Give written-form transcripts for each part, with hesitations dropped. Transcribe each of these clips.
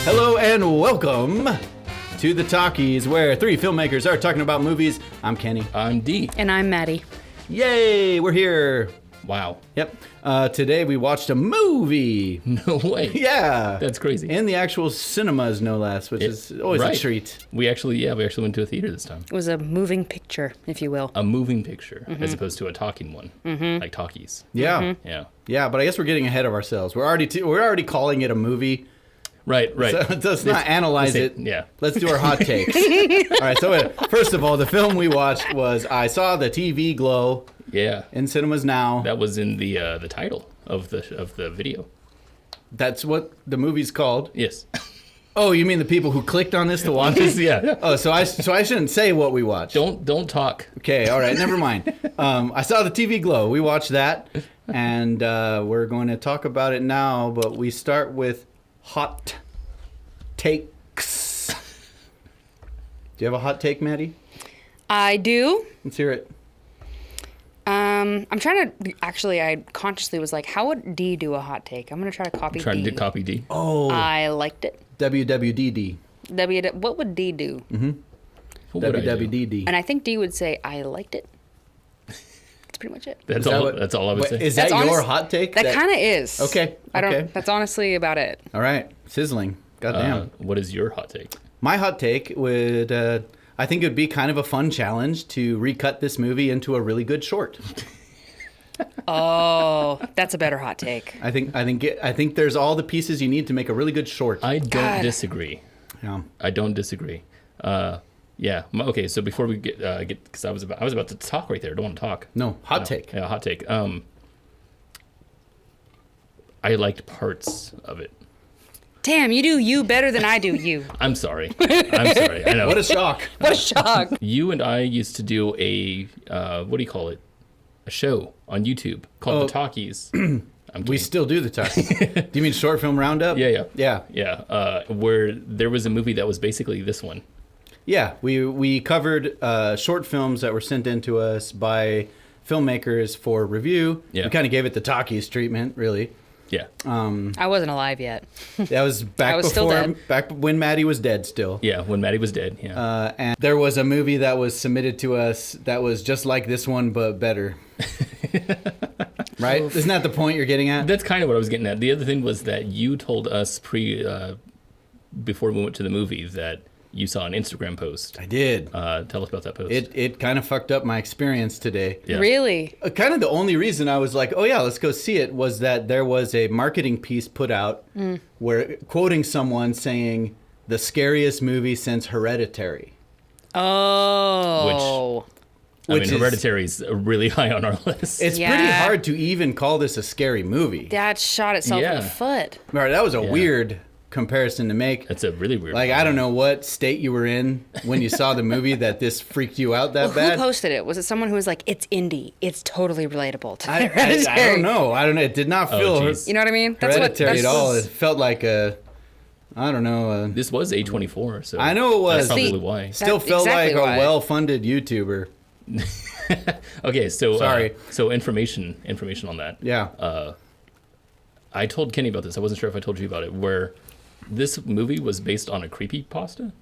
Hello and welcome to the Talkies, where three filmmakers are talking about movies. I'm Kenny. I'm Dee. And I'm Maddie. Yay, we're here. Wow. Yep. Today we watched a movie. No way. Yeah. That's crazy. In the actual cinemas, no less, which is always a treat. We actually went to a theater this time. It was a moving picture, if you will. A moving picture, as opposed to a talking one, like Talkies. Yeah. Yeah. Yeah, but I guess we're getting ahead of ourselves. We're already calling it a movie. Right. So let's not analyze it. Yeah. Let's do our hot takes. All right. So first of all, the film we watched was I Saw the TV Glow. Yeah. In cinemas now. That was in the title of the video. That's what the movie's called. Yes. Oh, you mean the people who clicked on this to watch this? Yeah. Oh, so I shouldn't say what we watched. Don't talk. Okay. All right. Never mind. I Saw the TV Glow. We watched that, and we're going to talk about it now. But we start with hot takes. Do you have a hot take, Maddie? I do. Let's hear it. I'm trying to, actually, I consciously was like, how would D do a hot take? I'm going to try to copy Trying D. to copy D. Oh. I liked it. WWDD. What would D do? What would I do? WWDD. And I think D would say, I liked it. That's pretty much it. That's all I would say. Is that That's your honest- hot take? That kind of is. Okay, I don't. okay. That's honestly about it. All right. Sizzling. Goddamn. What is your hot take? My hot take would, I think it would be kind of a fun challenge to recut this movie into a really good short. Oh, that's a better hot take. I think there's all the pieces you need to make a really good short. I don't God. disagree. Yeah. I don't disagree. Yeah. Okay. So before we get, because I was about to talk right there. I don't want to talk. No, hot take. Yeah, hot take. I liked parts of it. Damn, you do you better than I do you. I'm sorry. I know. What a shock. What a shock. You and I used to do a what do you call it? A show on YouTube called The Talkies. We still do the talking. Do you mean short film roundup? Yeah. Yeah. Where there was a movie that was basically this one. Yeah. We covered short films that were sent in to us by filmmakers for review. Yeah. We kind of gave it the Talkies treatment, really. Yeah. I wasn't alive yet. That was back I was still before, dead. back when Maddie was dead still. Yeah. When Maddie was dead. Yeah. And there was a movie that was submitted to us that was just like this one, but better. Right? Isn't that the point you're getting at? That's kind of what I was getting at. The other thing was that you told us before we went to the movie that you saw an Instagram post. I did. Tell us about that post. It kind of fucked up my experience today. Yeah. Really? Kind of the only reason I was like, oh yeah, let's go see it was that there was a marketing piece put out where quoting someone saying the scariest movie since Hereditary. Oh. Which is- Hereditary is really high on our list. It's Yeah. pretty hard to even call this a scary movie. That shot itself in Yeah. the foot. All right, that was a weird comparison to make. That's a really weird Like, one. I don't know what state you were in when you saw the movie that this freaked you out that Well, bad. who posted it? Was it someone who was like, it's indie. It's totally relatable to I Hereditary. don't know. It did not feel geez. You know what I mean? Hereditary at all. It felt like I don't know. This was A24, so I know it was. That's probably See, why. Still That's felt exactly like why. a well-funded YouTuber. Okay, so Sorry. So information on that. Yeah. I told Kenny about this. I wasn't sure if I told you about it. Where this movie was based on a creepypasta.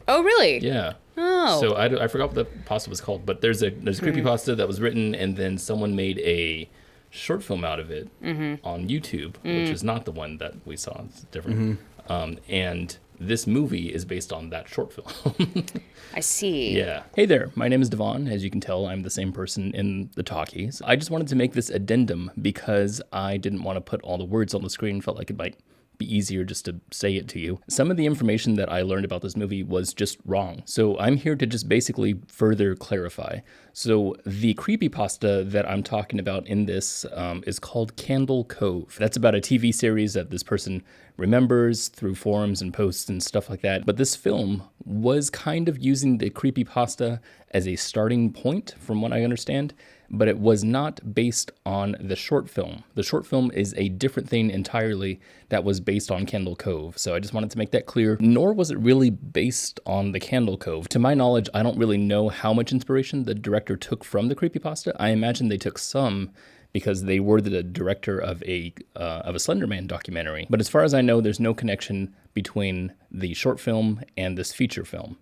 Oh, really? Yeah. Oh. So I forgot what the pasta was called, but there's a creepypasta that was written, and then someone made a short film out of it on YouTube, which is not the one that we saw. It's different. And this movie is based on that short film. I see. Yeah. Hey there, my name is Devon. As you can tell, I'm the same person in the Talkies. I just wanted to make this addendum because I didn't want to put all the words on the screen. Felt like it might be easier just to say it to you. Some of the information that I learned about this movie was just wrong. So I'm here to just basically further clarify. So the creepypasta that I'm talking about in this is called Candle Cove. That's about a TV series that this person remembers through forums and posts and stuff like that. But this film was kind of using the creepypasta as a starting point, from what I understand, but it was not based on the short film. The short film is a different thing entirely that was based on Candle Cove. So I just wanted to make that clear. Nor was it really based on the Candle Cove. To my knowledge, I don't really know how much inspiration the director took from the creepypasta. I imagine they took some because they were the director of a Slender Man documentary. But as far as I know, there's no connection between the short film and this feature film.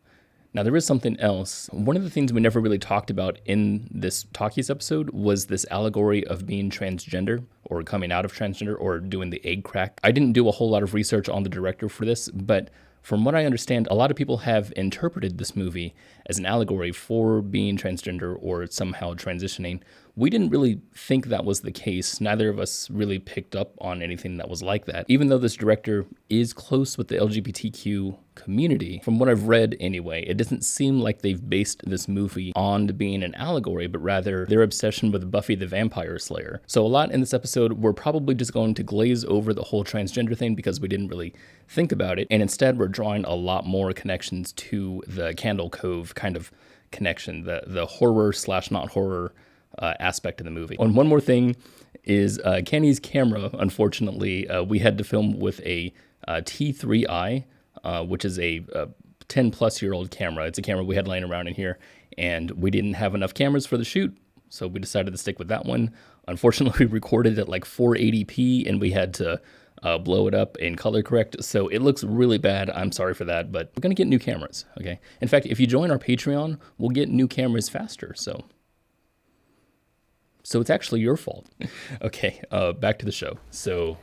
Now, there is something else. One of the things we never really talked about in this Talkies episode was this allegory of being transgender or coming out of transgender or doing the egg crack. I didn't do a whole lot of research on the director for this, but from what I understand, a lot of people have interpreted this movie as an allegory for being transgender or somehow transitioning. We didn't really think that was the case. Neither of us really picked up on anything that was like that. Even though this director is close with the LGBTQ community, from what I've read anyway, it doesn't seem like they've based this movie on being an allegory, but rather their obsession with Buffy the Vampire Slayer. So a lot in this episode, we're probably just going to glaze over the whole transgender thing because we didn't really think about it. And instead, we're drawing a lot more connections to the Candle Cove kind of connection, the horror / not horror aspect of the movie. And one more thing is Kenny's camera, unfortunately, we had to film with a T3i, which is a 10-plus-year-old camera. It's a camera we had laying around in here, and we didn't have enough cameras for the shoot, so we decided to stick with that one. Unfortunately, we recorded at like 480p, and we had to blow it up and color correct, so it looks really bad. I'm sorry for that, but we're going to get new cameras, okay? In fact, if you join our Patreon, we'll get new cameras faster, so it's actually your fault. Okay, back to the show. So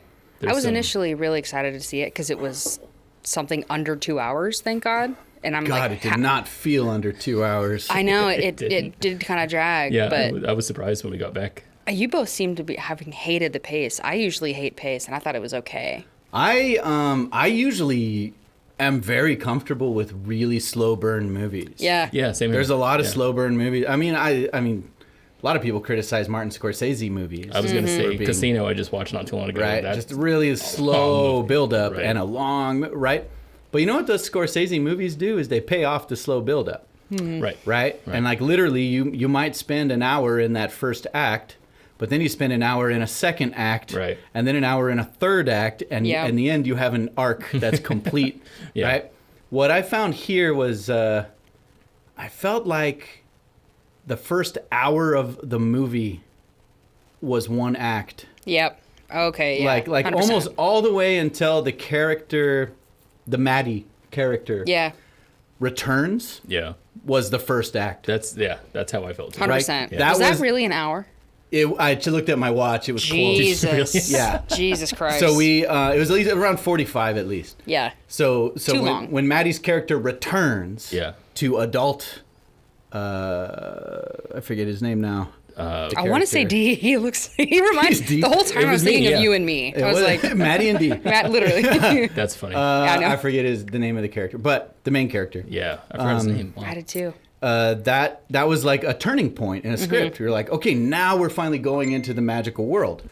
I was initially really excited to see it because it was something under 2 hours, thank God. And I'm God, like, it did not feel under 2 hours. I know, it did kind of drag. Yeah, but I was surprised when we got back. You both seem to be having hated the pace. I usually hate pace, and I thought it was okay. I usually am very comfortable with really slow burn movies. Yeah. Yeah, same here. There's a lot of slow burn movies. I mean, a lot of people criticize Martin Scorsese movies. I was going to say, being, Casino I just watched not too long ago. right, That's just really slow build-up right. and a long, right? But you know what those Scorsese movies do is they pay off the slow build-up, right? And like literally you might spend an hour in that first act, but then you spend an hour in a second act, right. and then an hour in a third act, and in the end you have an arc that's complete, right? What I found here was I felt like the first hour of the movie was one act. Yep. Okay. Yeah. Like 100%. almost all the way until the character, the Maddie character, returns. Yeah. Was the first act. That's how I felt too. 100%. Right? Yeah. Was that really an hour? I looked at my watch. It was Jesus. close. Yeah. Jesus Christ. So it was at least around 45 at least. Yeah. So Too long. when Maddie's character returns to adult, I forget his name now. I want to say D. He reminds D. The whole time I was thinking of you and me. It I was like Maddie and D. Matt, literally. That's funny. I know. I forget the name of the character, but the main character. Yeah, I forgot his name. Wow. I did too. That was like a turning point in a script. You're like, okay, now we're finally going into the magical world.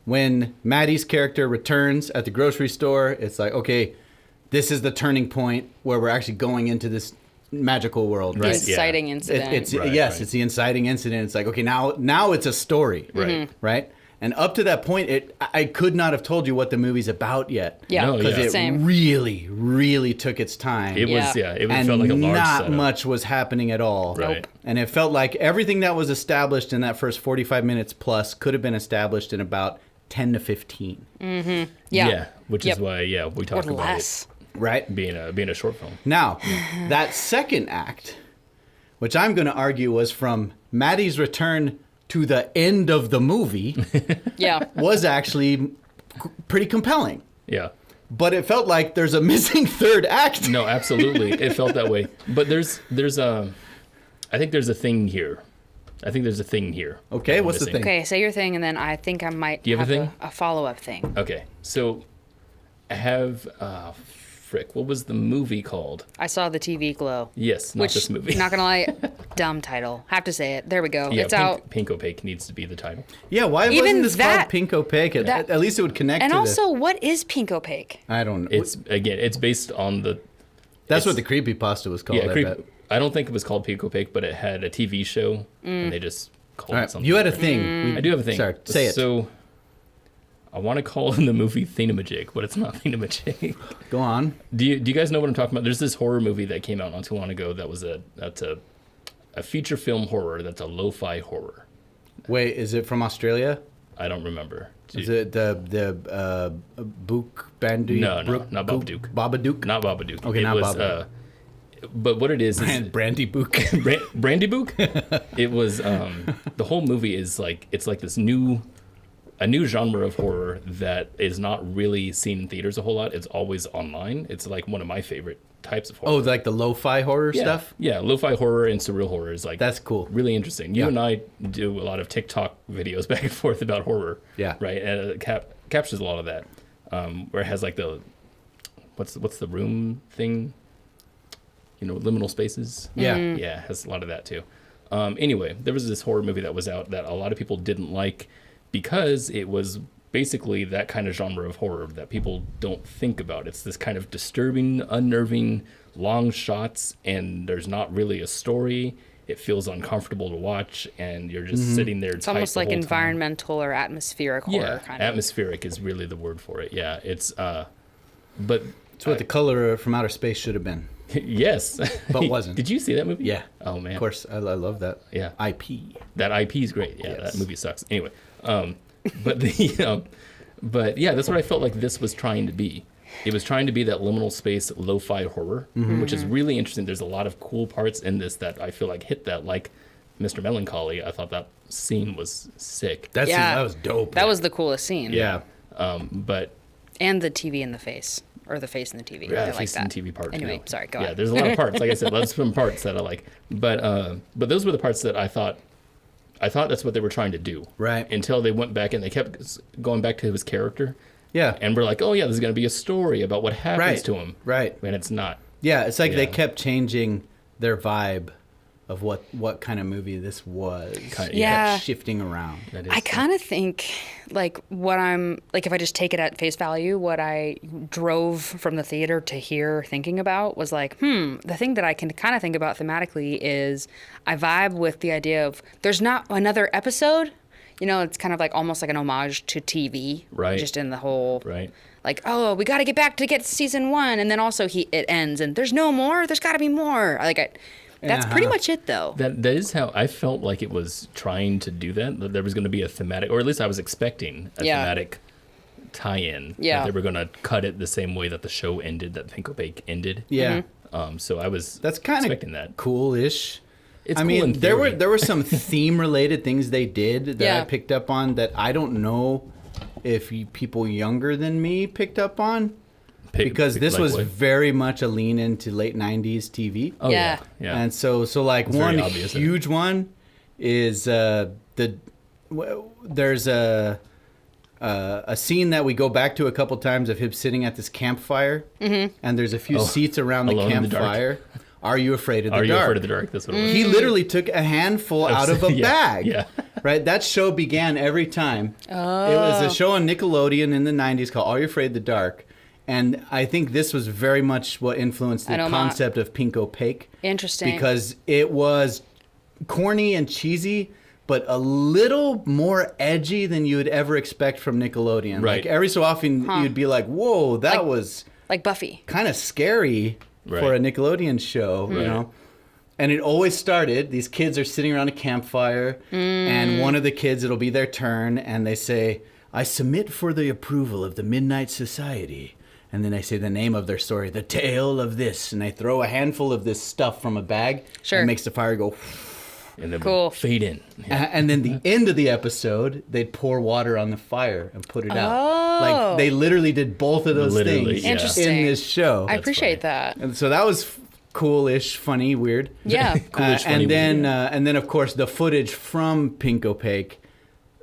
When Maddie's character returns at the grocery store, it's like, okay, this is the turning point where we're actually going into this magical world. The inciting incident. It's the inciting incident. It's like, okay, now it's a story. Right. Right? And up to that point, I could not have told you what the movie's about yet. Yeah, because it really, really took its time. It was, it and felt like a large not setup. much was happening at all. Right. Nope. And it felt like everything that was established in that first 45 minutes plus could have been established in about 10 to 15. Yeah. Which is why, we talked about less. Right? Being a short film. Now, that second act, which I'm going to argue was from Maddie's return to the end of the movie, was actually pretty compelling. Yeah. But it felt like there's a missing third act. No, absolutely. It felt that way. But I think there's a thing here. Okay, what's the thing? Okay, say your thing, and then I think I might Do you have a thing? a follow-up thing. Okay, so I have, what was the movie called? I saw the TV Glow. Yes, not this movie. Not gonna lie, dumb title. Have to say it. There we go. Yeah, it's out. Pink Opaque needs to be the title. Yeah, why Even wasn't this that- called Pink Opaque? At least it would connect And to also, what is Pink Opaque? I don't know. It's based on the... That's what the Creepypasta was called, I bet. I don't think it was called Pink Opaque, but it had a TV show, and they just called it something. You had a thing. I do have a thing. Sorry, say it. So, I want to call the movie Thingamajig, but it's not Thingamajig. Go on. Do you guys know what I'm talking about? There's this horror movie that came out not too long ago that's a feature film horror that's a lo-fi horror. Wait, is it from Australia? I don't remember. Is it the Book Bandy? No, not Babadook. Babadook? Not Babadook. Okay, it not was, Babadook. But what it is Brandy Book. Brandy Book. It was the whole movie is like it's like this new genre of horror that is not really seen in theaters a whole lot. It's always online. It's like one of my favorite types of horror. Oh, like the lo-fi horror stuff? Yeah, lo-fi horror and surreal horror is like That's cool. really interesting. You and I do a lot of TikTok videos back and forth about horror. Yeah. Right, and it captures a lot of that, where it has like the what's the room thing? You know, liminal spaces. Yeah. Yeah, it has a lot of that too. Anyway, there was this horror movie that was out that a lot of people didn't like because it was basically that kind of genre of horror that people don't think about. It's this kind of disturbing, unnerving, long shots, and there's not really a story. It feels uncomfortable to watch, and you're just sitting there. It's almost like environmental or atmospheric horror kind of. Atmospheric is really the word for it. Yeah, it's but It's what The Color from Outer Space should have been. yes, But wasn't. Did you see that movie? Yeah. Oh man. Of course, I love that. Yeah. IP. That IP is great. Yeah, Yes. that movie sucks. Anyway, but but yeah, that's what I felt like this was trying to be. It was trying to be that liminal space lo-fi horror, which is really interesting. There's a lot of cool parts in this that I feel like hit that, like Mr. Melancholy. I thought that scene was sick. That was dope. That was the coolest scene. Yeah. But And the TV in the face. Or the face in the TV. yeah, I the like face that. and TV part. Anyway, too. sorry, go Yeah, on. there's a lot of parts. Like I said, lots of parts that I like. But those were the parts that I thought that's what they were trying to do. Right. Until they went back and they kept going back to his character. Yeah. And we're like, oh yeah, there's going to be a story about what happens to him. Right. And it's not. Yeah, it's like they Yeah. kept changing their vibe of what kind of movie this was. Kinda, Yeah. Kept shifting around. That is I kind of think, like, what I'm, like, if I just take it at face value, what I drove from the theater to here thinking about was like, the thing that I can kind of think about thematically is I vibe with the idea of there's not another episode. You know, it's kind of like almost like an homage to TV. Right. Just in the whole, Right. like, oh, we got to get back to get season 1. And then also it ends and there's no more. There's got to be more. That's pretty much it, though. That is how I felt like it was trying to do that there was going to be a thematic, or at least I was expecting a thematic tie-in. Yeah. That they were going to cut it the same way that the show ended, that Pink Opaque ended. Yeah. So I was That's kind expecting of that. cool-ish. It's I cool mean, in theory. there were some theme-related things they did that I Yeah. picked up on that I don't know if people younger than me picked up on. Because this was what? very much a lean into late 90s TV. Oh, Yeah. yeah. And so like It's very one obvious, isn't huge one is there's a scene that we go back to a couple times of him sitting at this campfire, and there's a few seats around the Alone in the dark. campfire. Are you afraid of the Are dark? you afraid of the dark? That's what it was. He literally took a handful out of a Yeah, bag. yeah. Right? That show began every time. Oh. It was a show on Nickelodeon in the 90s called Are You Afraid of the Dark? And I think this was very much what influenced the concept of Pink Opaque. Interesting. Because it was corny and cheesy, but a little more edgy than you would ever expect from Nickelodeon. Right. Like every so often you'd be like, whoa, that was Like Buffy. kind of scary for a Nickelodeon show, you know? And it always started, these kids are sitting around a campfire, and one of the kids, it'll be their turn, and they say, I submit for the approval of the Midnight Society. And then they say the name of their story, The Tale of This. And they throw a handful of this stuff from a bag. Sure. And it makes the fire go. And then Cool. fade in. Yeah. And then the end of the episode, they'd pour water on the fire and put it out. Oh. Like they literally did both of those Literally, things yeah. Interesting. in this show. I appreciate that. And so that was cool-ish, funny, weird. Yeah. Coolish, funny, And then of course the footage from Pink Opaque,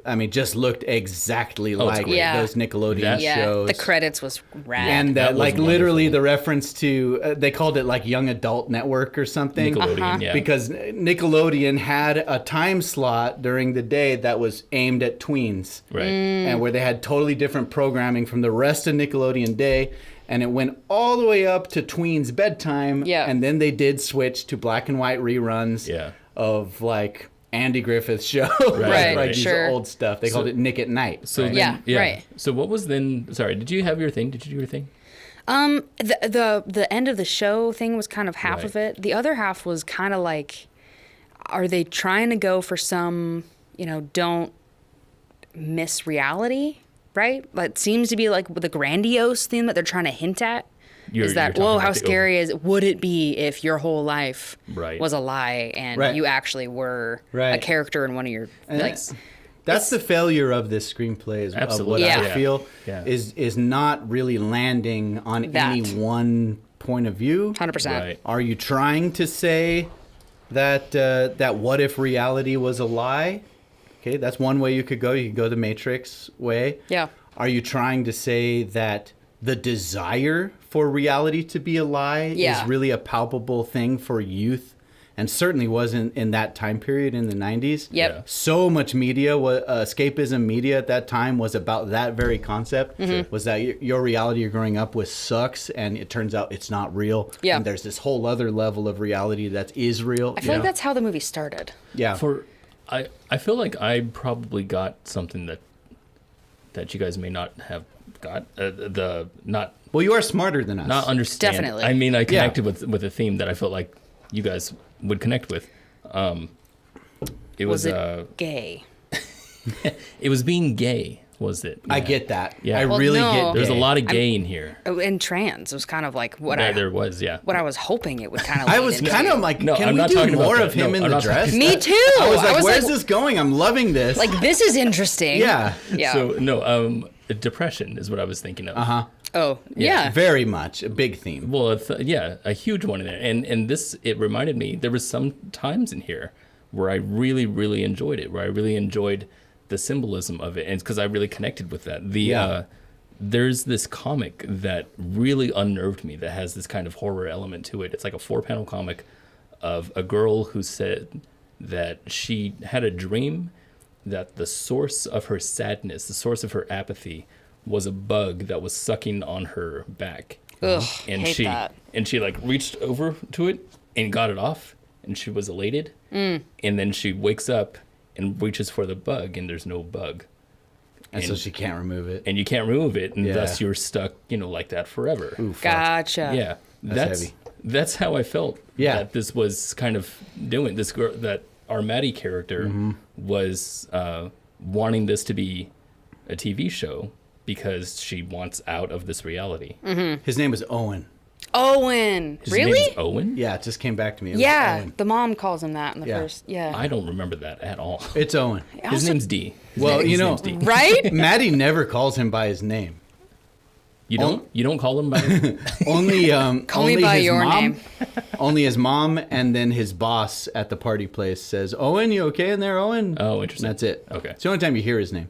I mean, just looked exactly it's like great. Yeah. those Nickelodeon Yeah. shows. The credits was rad. And That was like literally wonderful. the reference to, they called it like Young Adult Network or something. Nickelodeon, yeah. Because Nickelodeon had a time slot during the day that was aimed at tweens. Right. And where they had totally different programming from the rest of Nickelodeon day. And it went all the way up to tweens bedtime. Yeah. And then they did switch to black and white reruns Yeah. of like Andy Griffith's show. Right, like these sure. old stuff. They called it Nick at Night. So right? then, Yeah, right. So what was then? Sorry, did you have your thing? Did you do your thing? The end of the show thing was kind of half Right. of it. The other half was kind of like, are they trying to go for some, don't miss reality, right? That seems to be like the grandiose theme that they're trying to hint at. Is that, talking whoa, about how the scary would it be if your whole life Right. was a lie and Right. you actually were a Right. character in one of your, like, That's the failure of this screenplay is of what Absolutely. Yeah. I feel Yeah. is not really landing on That. any one point of view. 100%. Right. Are you trying to say that that what if reality was a lie? Okay, that's one way you could go. You could go the Matrix way. Yeah. Are you trying to say that the desire for reality to be a lie Yeah. is really a palpable thing for youth? And certainly wasn't in that time period in the 90s. Yep. Yeah. So much media, escapism media at that time was about that very concept. Mm-hmm. Was that your reality you're growing up with sucks and it turns out it's not real. Yeah. And there's this whole other level of reality that is real. I feel like that's how the movie started. Yeah. I feel like I probably got something that you guys may not have got. Well, you are smarter than us. Not understand. Definitely. I mean, I connected with a theme that I felt like you guys would connect with. It was Gay? it was being gay, was it? I get that. Yeah. I Well, really no. get There's a gay. lot of gay in here. Oh, and trans was kind of like what There was, yeah. what I was hoping it would kind of. I was kind of like, No, can I'm we not do talking about more that. of him No, in I'm the not dress? talking Me too. I was like, where's this going? I'm loving this. Like, this is interesting. Yeah. Yeah. So no, depression is what I was thinking of. Oh, yeah. Very much a big theme. Well, a huge one in there, and this it reminded me. There was some times in here where I really, really enjoyed it. Where I really enjoyed the symbolism of it, and because I really connected with that. There's this comic that really unnerved me. That has this kind of horror element to it. It's like a 4-panel comic of a girl who said that she had a dream that the source of her sadness, the source of her apathy, was a bug that was sucking on her back. Ugh, And hate that. she like reached over to it and got it off, and she was elated. And then she wakes up and reaches for the bug, and there's no bug, And so she can't remove it. and you can't remove it, and Yeah. thus you're stuck, like that forever. Ooh, fuck. Gotcha. Yeah, That's heavy. That's how I felt. Yeah. That this was kind of doing this girl, that our Maddie character Mm-hmm. was wanting this to be a TV show because she wants out of this reality. His name was Owen. Owen. His Really? name's Owen? Yeah, it just came back to me. It was Yeah. Owen. The mom calls him that in the Yeah. first. Yeah. I don't remember that at all. It's Owen. His name's D. Well, His you know, name's D. Right? Maddie never calls him by his name. You don't call him by Only Call only me by his your mom, name. Only his mom, and then his boss at the party place says, "Owen, you okay in there, Owen?" Oh, And interesting. that's it. Okay. It's the only time you hear his name.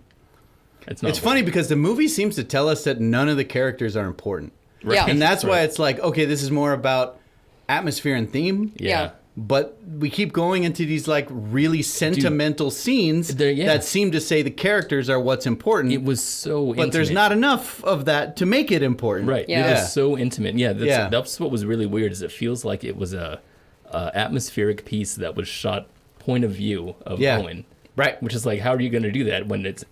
It's not It's funny because the movie seems to tell us that none of the characters are important. Right. Yeah. And that's why Right. it's like, okay, this is more about atmosphere and theme. Yeah. But we keep going into these like really sentimental scenes yeah. that seem to say the characters are what's important. It was so but there's intimate. not enough of that to make it important. Right. Yeah. It was so intimate. Yeah. Yeah. That's what was really weird. Is it feels like it was a atmospheric piece that was shot point of view of Yeah. Owen. Right. Which is like, how are you going to do that when it's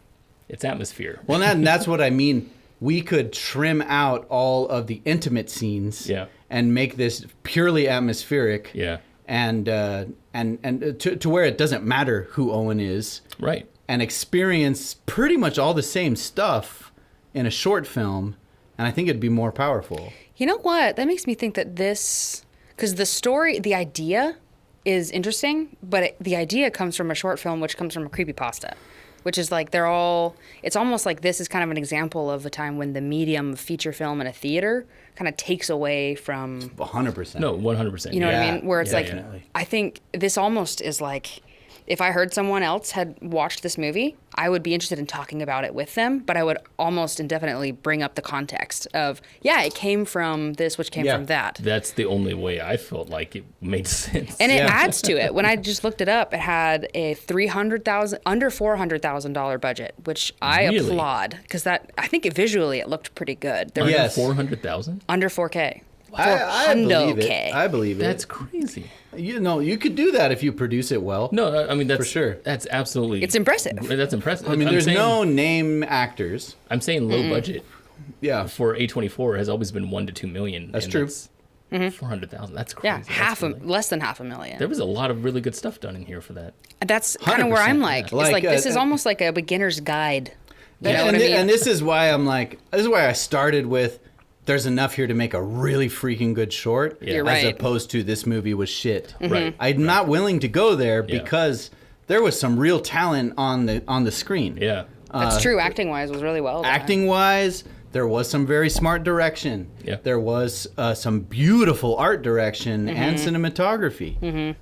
atmosphere? Well, and that's what I mean. We could trim out all of the intimate scenes Yeah. and make this purely atmospheric. Yeah. And to where it doesn't matter who Owen is. Right. And experience pretty much all the same stuff in a short film, and I think it'd be more powerful. You know what? That makes me think that this, because the story, the idea is interesting, but the idea comes from a short film, which comes from a creepypasta, which is like it's almost like this is kind of an example of a time when the medium of feature film in a theater kind of takes away from, 100%. No, 100%. you know what I Yeah, mean? Where it's like, definitely. I think this almost is like, if I heard someone else had watched this movie, I would be interested in talking about it with them, but I would almost indefinitely bring up the context of, yeah, it came from this, which came Yeah. from that. That's the only way I felt like it made sense. And it Yeah. adds to it. When I just looked it up, it had a under $400,000 budget, which I Really? applaud because I think visually it looked pretty good. There Yes. 400,000? under 4K. I believe it. 400K. I believe it. That's crazy. You could do that if you produce it well. No, I mean that's For sure. That's absolutely. It's impressive. That's impressive. I mean, I'm there's saying, no name actors. I'm saying low budget Yeah. for A24 has always been 1 to 2 million. That's and true. 400,000. That's crazy. Yeah, That's really- less than $500,000. There was a lot of really good stuff done in here for that. That's kind of where 100%, I'm like, yeah. it's like this is Like, almost like a beginner's guide. You know and, what I mean? and this is why I'm like, this is why I started with, there's enough here to make a really freaking good short, You're right. as opposed to this movie was shit. Right. I'm not willing to go there Yeah. because there was some real talent on the screen. Yeah. That's true. Acting wise was really well done. Acting wise, there was some very smart direction. Yeah. There was some beautiful art direction and cinematography.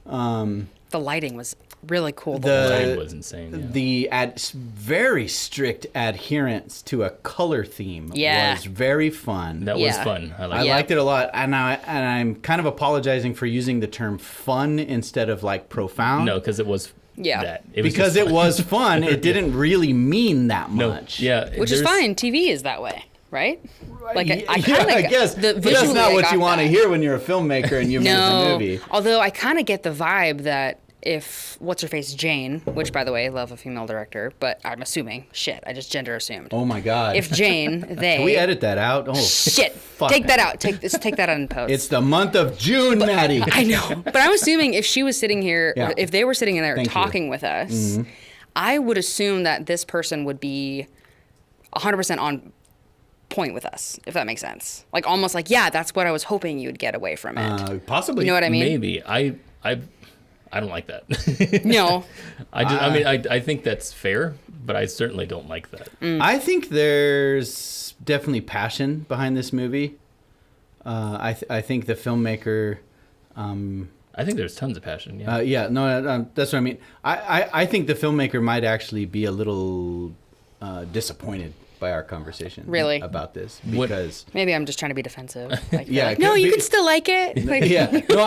The lighting was really cool. Lighting was insane. Yeah. The very strict adherence to a color theme Yeah. was very fun. That was Yeah. fun. I I like Yeah. liked it a lot, and I'm kind of apologizing for using the term fun instead of like profound. No, because it was Yeah. that. It was because just it was fun. It didn't really mean that no. much. Yeah. Which is there's- fine. TV is that way, right? Like I Yeah, kind of I guess, the but that's visually not I what got you want to that. hear when you're a filmmaker and you make a No, movie. although I kind of get the vibe that if what's her face Jane, which by the way, love a female director, but I'm assuming shit, I just gender assumed. Oh my god! If Jane, they Can we edit that out? Oh shit, fuck. take that out. Take that out in post. It's the month of June, Maddie. I know, but I'm assuming if she was sitting here, Yeah. if they were sitting in there Thank you. talking with us, I would assume that this person would be 100% on point with us, if that makes sense. Like almost like, yeah, that's what I was hoping you'd get away from it. Possibly. You know what I mean? Maybe. I don't like that. No. I think that's fair, but I certainly don't like that. I think there's definitely passion behind this movie. I think the filmmaker. I think there's tons of passion. Yeah. That's what I mean. I think the filmmaker might actually be a little disappointed by our conversation. Really? About this What- because. Maybe I'm just trying to be defensive. Like, Yeah, like, it no, could you be- can still like it. Like, Yeah. No,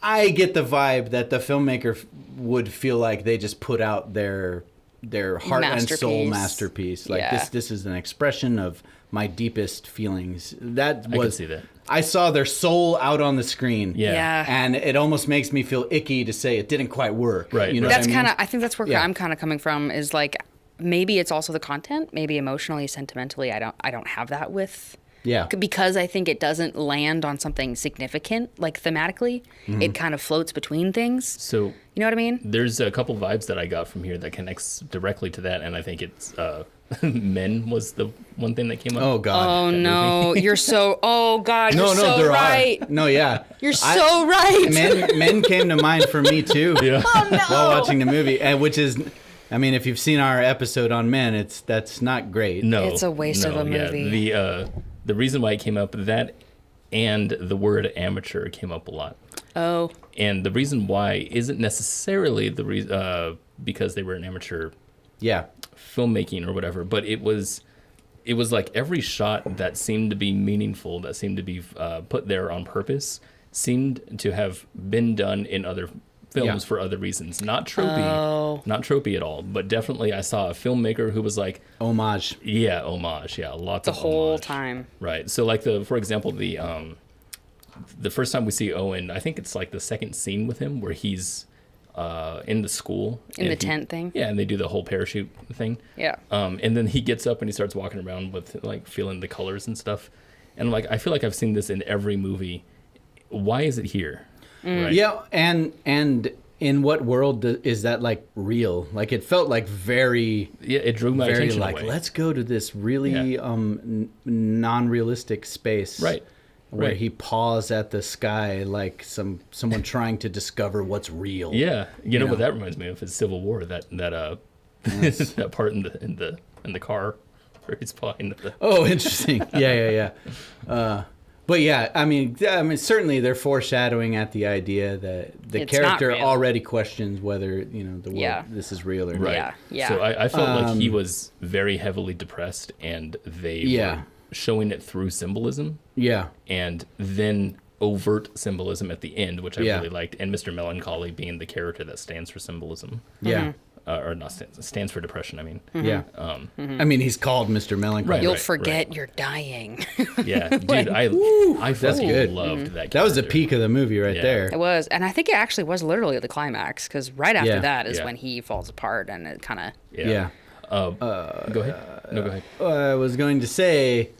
I get the vibe that the filmmaker would feel like they just put out their heart and soul Masterpiece. masterpiece. Like Yeah. this is an expression of my deepest feelings. That was I can see that. I saw their soul out on the screen. Yeah. Yeah. And it almost makes me feel icky to say it didn't quite work. Right, You know right. that's what I mean? kind of, I think that's where Yeah. I'm kind of coming from is like, maybe it's also the content, maybe emotionally, sentimentally, I don't have that with. Yeah. Because I think it doesn't land on something significant, like thematically. Mm-hmm. It kind of floats between things. So You know what I mean? there's a couple vibes that I got from here that connects directly to that, and I think it's Men was the one thing that came up. Oh God. Oh no, you're so. Oh God, you're so there right. are. No, yeah. You're so right. Men came to mind for me too. Yeah. Oh no. While watching the movie, and which is, I mean, if you've seen our episode on Men, that's not great. No, It's a waste of a movie. Yeah, the reason why it came up, that and the word amateur came up a lot. Oh, And the reason why isn't necessarily the reason because they were an amateur Yeah. filmmaking or whatever, but it was like every shot that seemed to be meaningful, that seemed to be put there on purpose, seemed to have been done in other films Yeah. for other reasons. Not tropey at all, but definitely I saw a filmmaker who was like, Homage. homage, lots the of whole homage. time. Right. So like for example, the first time we see Owen, I think it's like the second scene with him where he's in the school. In the and tent thing? Yeah, and they do the whole parachute thing. Yeah. And then he gets up and he starts walking around with like feeling the colors and stuff. And I'm like, I feel like I've seen this in every movie. Why is it here? Right. Yeah, and in what world is that like real? Like it felt like very, Yeah, it drew my very attention like away. let's go to this really Yeah. non-realistic space. Right. Where Right. he paws at the sky like someone trying to discover what's real. Yeah, you know know? what that reminds me of is Civil War. That that part in the car where he's pawing the. Oh, interesting. Yeah. But yeah, I mean, certainly they're foreshadowing at the idea that the It's not character real. already questions whether the world Yeah. this is real or Right. not. Yeah. So I felt like he was very heavily depressed, and they Yeah. were showing it through symbolism, Yeah. and then overt symbolism at the end, which I Yeah. really liked, and Mr. Melancholy being the character that stands for symbolism, Yeah. or not stands for depression. I mean, Yeah. I mean, he's called Mr. Melancholy. Right. You'll forget you're dying. yeah, dude, I That's fucking good. loved that. That was the character. peak of the movie right Yeah. there. It was, and I think it actually was literally the climax because right after Yeah. that is Yeah. when he falls apart, and it kind of. Yeah. Go ahead. No, go ahead. I was going to say,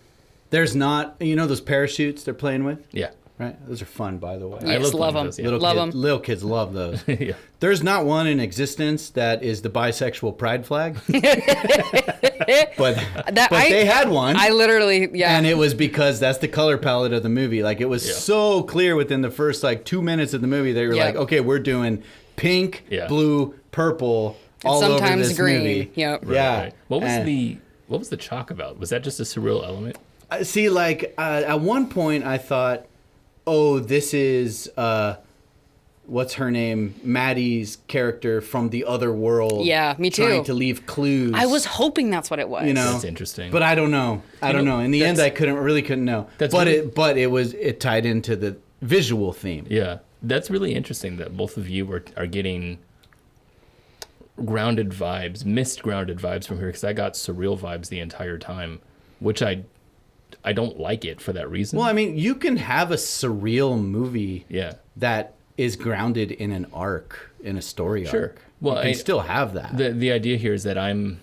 There's not, those parachutes they're playing with? Yeah. Right? Those are fun, by the way. I Yes, love playing them. those, yeah. Love them. Little kids love those. Yeah. There's not one in existence that is the bisexual pride flag. but they had one. I literally, yeah. And it was because that's the color palette of the movie. Like, it was so clear within the first, 2 minutes of the movie that you're like, okay, we're doing pink, blue, purple, all over sometimes this green. movie. Yep. Yeah. Right. What was the chalk about? Was that just a surreal element? See, at one point I thought, oh, this is what's her name, Maddie's character from the other world. Yeah, me too. Trying to leave clues. I was hoping that's what it was. That's interesting. But I don't know. I don't know. In the end, I couldn't know. It tied into the visual theme. Yeah, that's really interesting that both of you are getting grounded vibes, missed grounded vibes from here, because I got surreal vibes the entire time, which I don't like it for that reason. Well, I mean, you can have a surreal movie that is grounded in an arc, in a story arc. Well, you can still have that. The idea here is that I'm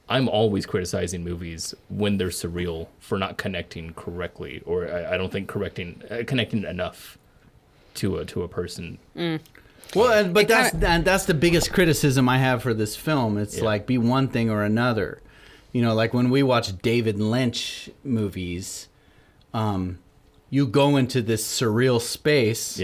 always criticizing movies when they're surreal for not connecting correctly, or I don't think connecting enough to a person. Well, but that's the biggest criticism I have for this film. It's be one thing or another. Like when we watch David Lynch movies, you go into this surreal space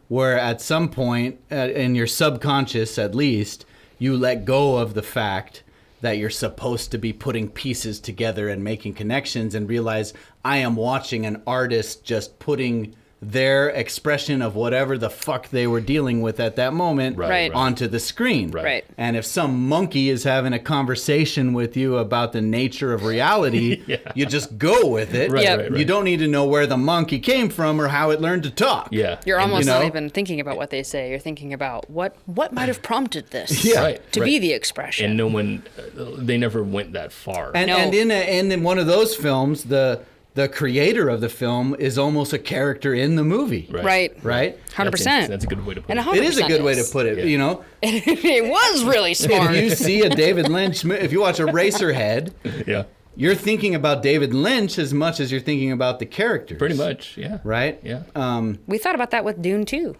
where at some point, in your subconscious at least, you let go of the fact that you're supposed to be putting pieces together and making connections and realize I am watching an artist just putting their expression of whatever the fuck they were dealing with at that moment onto the screen. Right. And if some monkey is having a conversation with you about the nature of reality, you just go with it. Right. You don't need to know where the monkey came from or how it learned to talk. Yeah. You're almost not even thinking about what they say. You're thinking about what might have prompted this to be the expression. And no one, they never went that far. And in one of those films, the creator of the film is almost a character in the movie. Right. 100%. That's a good way to put it. It is a good way to put it, It was really smart. If you see a David Lynch, if you watch Eraserhead, you're thinking about David Lynch as much as you're thinking about the characters. Pretty much, yeah. Right? Yeah. We thought about that with Dune too.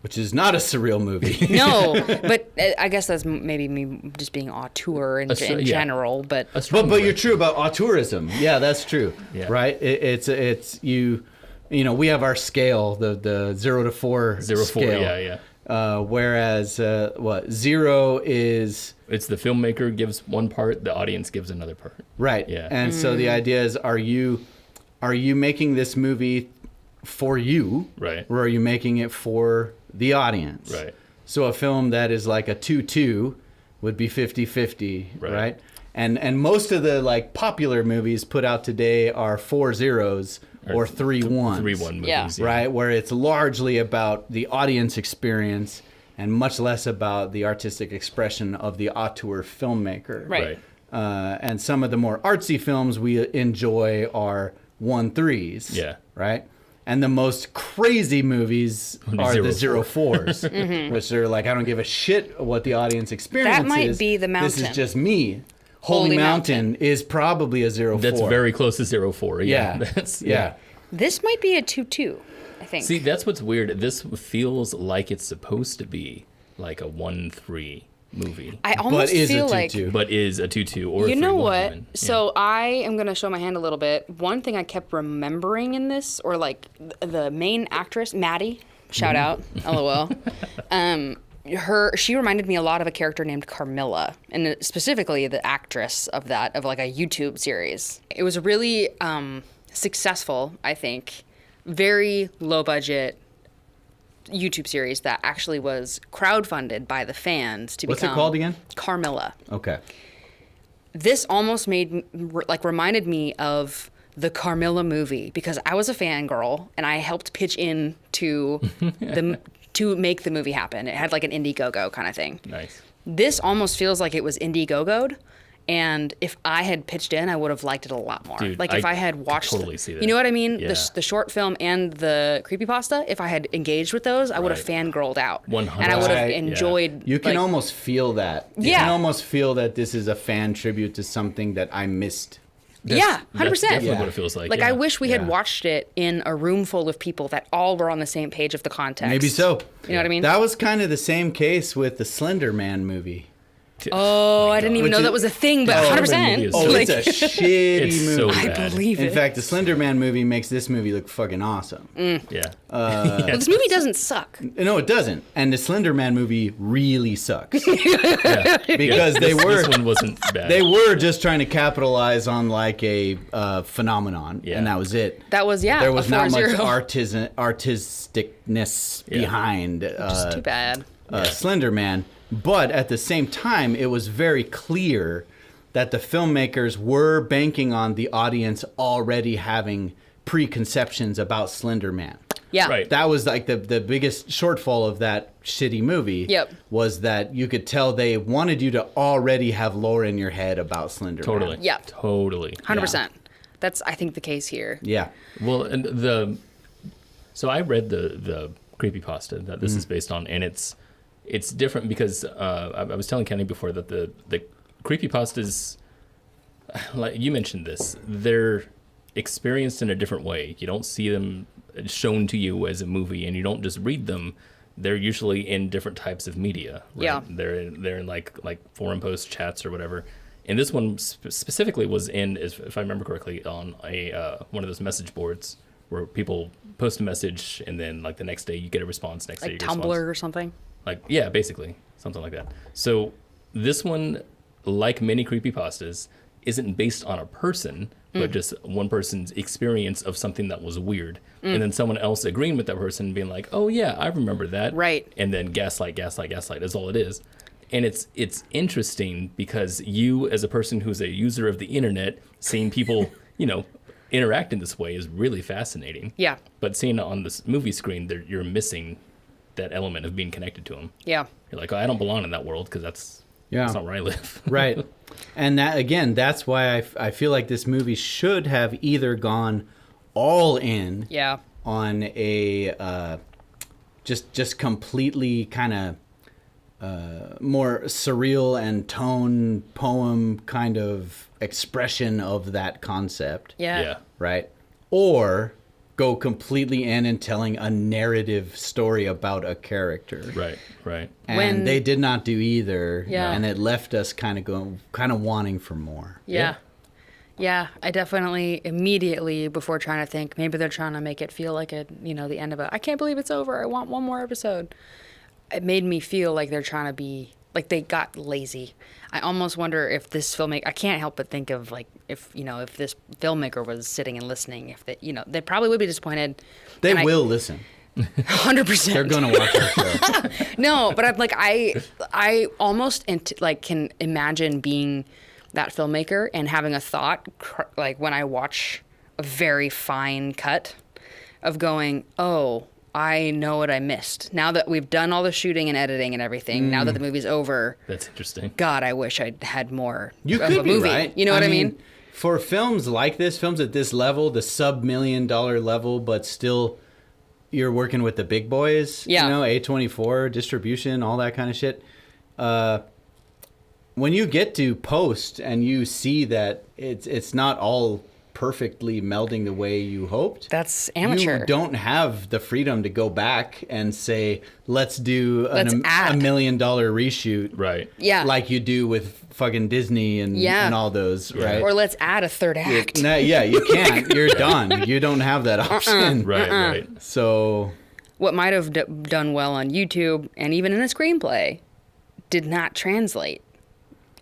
Which is not a surreal movie. No, but I guess that's maybe me just being auteur in general. But you're true about auteurism. Yeah, that's true. Yeah. Right? It's you. We have our scale, the 0 to 4 scale. Whereas 0 is, it's the filmmaker gives one part, the audience gives another part. Right. Yeah. And so the idea is, are you making this movie for you, right, or are you making it for the audience? Right. So a film that is like a 2-2 would be 50-50, right? And most of the popular movies put out today are 4 zeros or 3 1s. 3-1 movies, right? Where it's largely about the audience experience and much less about the artistic expression of the auteur filmmaker. Right. And some of the more artsy films we enjoy are 1-3s. Yeah. Right? And the most crazy movies are the 0-4s, which are I don't give a shit what the audience experience is. That might be The Mountain. This is just me. Holy Mountain is probably a 0-4. That's very close to 0-4. Yeah. This might be a 2-2, I think. See, that's what's weird. This feels like it's supposed to be like a 1-3 movie. I almost feel like... But is a 2-2 or a 3-1. You know what? Even. So I am going to show my hand a little bit. One thing I kept remembering in this, or the main actress, Maddie, shout out, LOL. She reminded me a lot of a character named Carmilla, and specifically the actress of a YouTube series. It was really successful, I think. Very low budget YouTube series that actually was crowdfunded by the fans to become... What's it called again? Carmilla. Okay. This almost reminded me of the Carmilla movie because I was a fangirl and I helped pitch in to to make the movie happen. It had an Indiegogo kind of thing. Nice. This almost feels like it was Indiegogo'd. And if I had pitched in, I would have liked it a lot more. Dude, if I had watched, totally see that. You know what I mean? Yeah. The short film and the creepypasta. If I had engaged with those, I would have fangirled out. 100%. And I would have enjoyed. You can almost feel that. You Yeah. can almost feel that this is a fan tribute to something that I missed Yeah, 100%. That's definitely Yeah. what it feels like. Like, yeah. I wish we had Yeah. watched it in a room full of people that all were on the same page of the context. Maybe so. You know what I mean? That was kind of the same case with the Slender Man movie. Oh, I didn't even Which know is- that was a thing, but Oh, 100%. movie is Oh, like, it's a shitty It's movie. so I bad. believe In it. fact, the Slender Man movie makes this movie look fucking awesome. Yeah. Well, this movie doesn't suck. No, it doesn't. And the Slender Man movie really sucks Yeah. because they This were one wasn't bad. they were just trying to capitalize on like a phenomenon, Yeah. and that was it. That was, There was a not much 4-0. artisticness behind Just too bad. Slender Man. But at the same time, it was very clear that the filmmakers were banking on the audience already having preconceptions about Slender Man. Yeah. Right. That was like the biggest shortfall of that shitty movie. Yep. Was that you could tell they wanted you to already have lore in your head about Slender Totally. Man. Yeah. Totally. 100%. That's, I think, the case here. Yeah. Well, and so I read the creepypasta that this is based on, and it's different because I was telling Kenny before that the creepypastas, like you mentioned this, they're experienced in a different way. You don't see them shown to you as a movie, and you don't just read them. They're usually in different types of media. Right? Yeah. They're in like forum post chats or whatever. And this one specifically was in, if I remember correctly, on a one of those message boards where people post a message and then like the next day you get a response. Next day Like you get a Tumblr response. or something. Like, yeah, basically something like that. So this one, like many creepypastas, isn't based on a person, but just one person's experience of something that was weird. And then someone else agreeing with that person being like, oh yeah, I remember that. Right. And then gaslight is all it is. And it's interesting because you, as a person who's a user of the internet, seeing people, interact in this way is really fascinating. Yeah. But seeing it on this movie screen, you're missing that element of being connected to them. Yeah. You're like, oh, I don't belong in that world because that's not where I live. Right. And that, again, that's why I feel like this movie should have either gone all in Yeah. on a just completely kind of more surreal and tone poem kind of expression of that concept. Yeah. Yeah. Right? Or go completely in and telling a narrative story about a character. Right. And When- they did not do either. Yeah. And it left us kind of wanting for more. Yeah. Yeah, I definitely immediately, before trying to think, maybe they're trying to make it feel like the end of it. I can't believe it's over. I want one more episode. It made me feel like they're trying to be, like they got lazy. I almost wonder if this filmmaker, I can't help but think of like, if this filmmaker was sitting and listening, if they probably would be disappointed. They And will listen. 100%. They're going to watch our show. No, but I'm like, I almost can imagine being that filmmaker and having a thought, like when I watch a very fine cut of going, oh, I know what I missed. Now that we've done all the shooting and editing and everything, now that the movie's over, That's interesting. God, I wish I'd had more You of could a be movie. right. You know what I mean? For films like this, films at this level, the sub-$1 million level, but still you're working with the big boys, Yeah. A24, distribution, all that kind of shit. When you get to post and you see that it's not all perfectly melding the way you hoped. That's amateur. You don't have the freedom to go back and say, let's do Let's $1 add. million reshoot. Right. Yeah. Like you do with fucking Disney and all those, right? Or let's add a third act. No, yeah, you can't. You're done. You don't have that option. Right. So, What might have done well on YouTube and even in a screenplay did not translate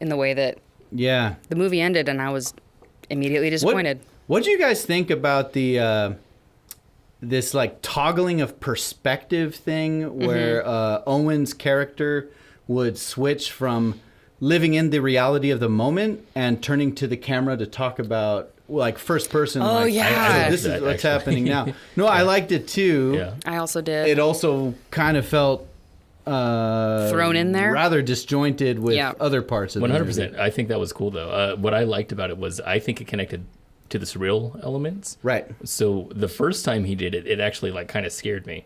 in the way that yeah. the movie ended, and I was immediately disappointed. What do you guys think about the this like toggling of perspective thing where Owen's character would switch from living in the reality of the moment and turning to the camera to talk about like first person? Oh, like, yeah. so this I is liked what's that, actually. happening now. No, I liked it too. Yeah. I also did. It also kind of felt Thrown in there? rather disjointed with Yeah. other parts of the movie. 100%. I think that was cool though. What I liked about it was I think it connected to the surreal elements. Right. So the first time he did it, it actually like kind of scared me,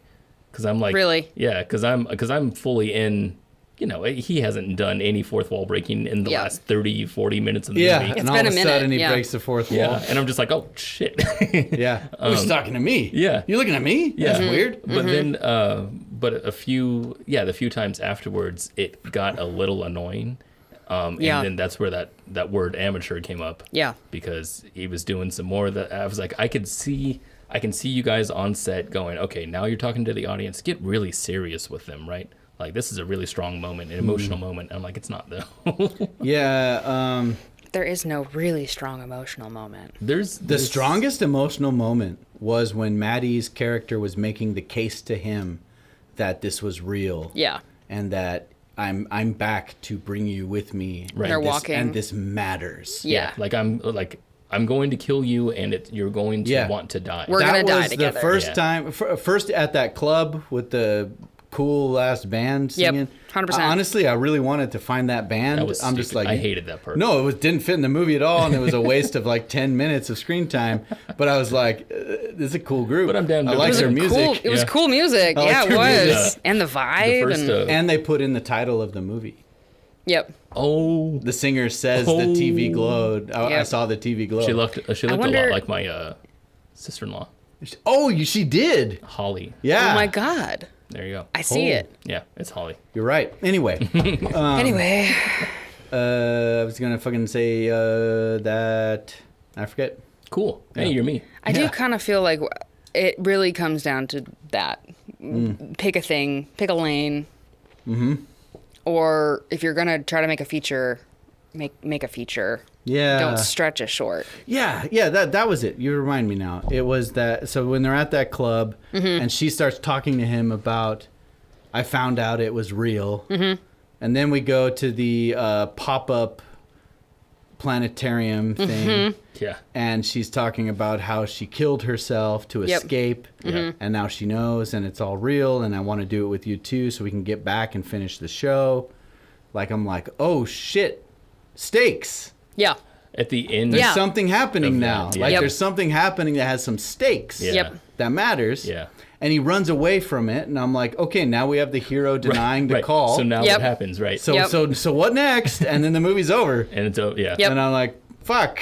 because I'm like, Really? Yeah, because I'm fully in you know, he hasn't done any fourth wall breaking in the last 30, 40 minutes of the Yeah, movie. and It's all been of a a minute, sudden he yeah. breaks the fourth wall. Yeah, and I'm just like, oh shit. Yeah. Who's talking to me? Yeah. You looking at me? Yeah. That's weird. But then, the few times afterwards, it got a little annoying. And then that's where that word amateur came up. Yeah. Because he was doing some more that I was like, I can see you guys on set going, okay, now you're talking to the audience. Get really serious with them, right? Like, this is a really strong moment, an emotional moment. I'm like, it's not though. Yeah. There is no really strong emotional moment. There's The strongest emotional moment was when Maddie's character was making the case to him that this was real. Yeah. And that I'm back to bring you with me. Right. They're And this- walking. And this matters. Yeah. Like I'm going to kill you, and you're going to Yeah. want to die. We're that gonna die was together. the first Yeah. time, first at that club with the cool last band Yep, singing. 100%. Honestly, I really wanted to find that band. That was I'm just stupid. like, I hated that part. No, didn't fit in the movie at all, and it was a waste of like 10 minutes of screen time. But I was like, this is a cool group. But I'm down to I like it. their music. Cool, it was Yeah. cool music. I like Yeah, it their was. music. And the The vibe. first, and And they put in the title of the movie. Yep. oh, The singer says the Oh. TV glowed. I Yep. saw the TV glow. she looked a wonder- lot like my sister-in-law, Oh, she did. Holly. Yeah. Oh my God. There you go. I see Oh. it. Yeah, it's Holly. You're right. Anyway, Anyway. I was gonna fucking say that I forget. Cool. Hey, you're me. I do kind of feel like it really comes down to that. Pick a thing, pick a lane. Mm-hmm. Or if you're going to try to make a feature, make a feature. Yeah. Don't stretch it short. Yeah, that was it. You remind me now. It was that. So when they're at that club, and she starts talking to him about, I found out it was real, and then we go to the pop-up planetarium thing, Yeah. and she's talking about how she killed herself to Yep. escape, and now she knows, and it's all real, and I want to do it with you too, so we can get back and finish the show. Like I'm like, oh shit, stakes. Yeah. At the end. There's Yeah. something happening Of now. that, yeah. Like Yep. there's something happening that has some stakes. Yeah. Yep. That matters. Yeah. And he runs away from it, and I'm like, okay, now we have the hero denying the Right. call. So now Yep. what happens, right? so, Yep. so what next? And then the movie's over. and it's yeah. Yep. And I'm like, fuck.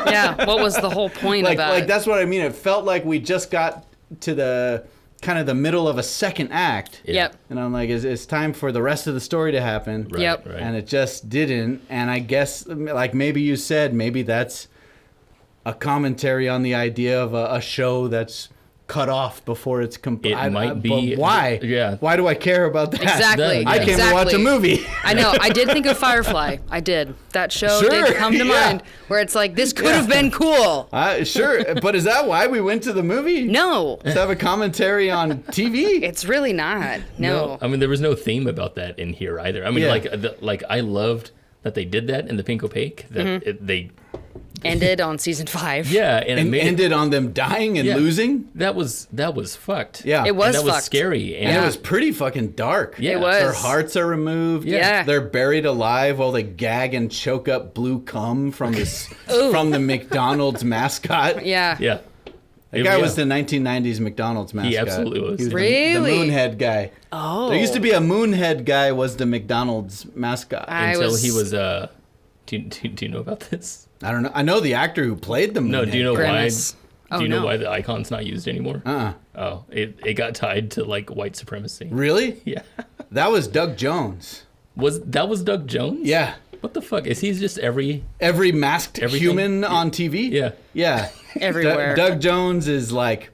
Yeah. What was the whole point like of that? like that's what I mean. It felt like we just got to the kind of the middle of a second act. Yeah. Yep. And I'm like, it's time for the rest of the story to happen. Right, Yep. Right. And it just didn't. And I guess, like maybe you said, maybe that's a commentary on the idea of a show that's cut off before it's complete. It might be- But why? yeah. Why do I care about that? Exactly. Yeah. I came exactly. to watch a movie. I know. I did think of Firefly. I did. That show Sure, did come to yeah. mind where it's like, this could have been cool. Sure. But is that why we went to the movie? No. To have a commentary on TV? It's really not. No. I mean, there was no theme about that in here either. I mean, Yeah. like I loved that they did that in the Pink Opaque. That they Ended on season 5. yeah, and it And made ended on them dying and Yeah. losing? that was fucked. Yeah. It was and that was fucked. scary. And And Yeah. it was pretty fucking dark. Yeah. It was. Their hearts are removed. Yeah. They're buried alive while they gag and choke up blue cum from from the McDonald's mascot. Yeah. yeah. That guy was the 1990s McDonald's mascot. absolutely was. He was Really? the Moonhead guy. Oh. There used to be a Moonhead guy was the McDonald's mascot. until he was do you know about this? I don't know. I know the actor who played the Moonhead. No, do you know Grimace. why? Oh, Do you know no. why the icon's not used anymore? Oh, it got tied to like white supremacy. Really? Yeah. That was Doug Jones. Was Doug Jones? Yeah. What the fuck? Is he just every Every masked Everything? human on TV? Yeah. Yeah. Everywhere. Doug Jones is like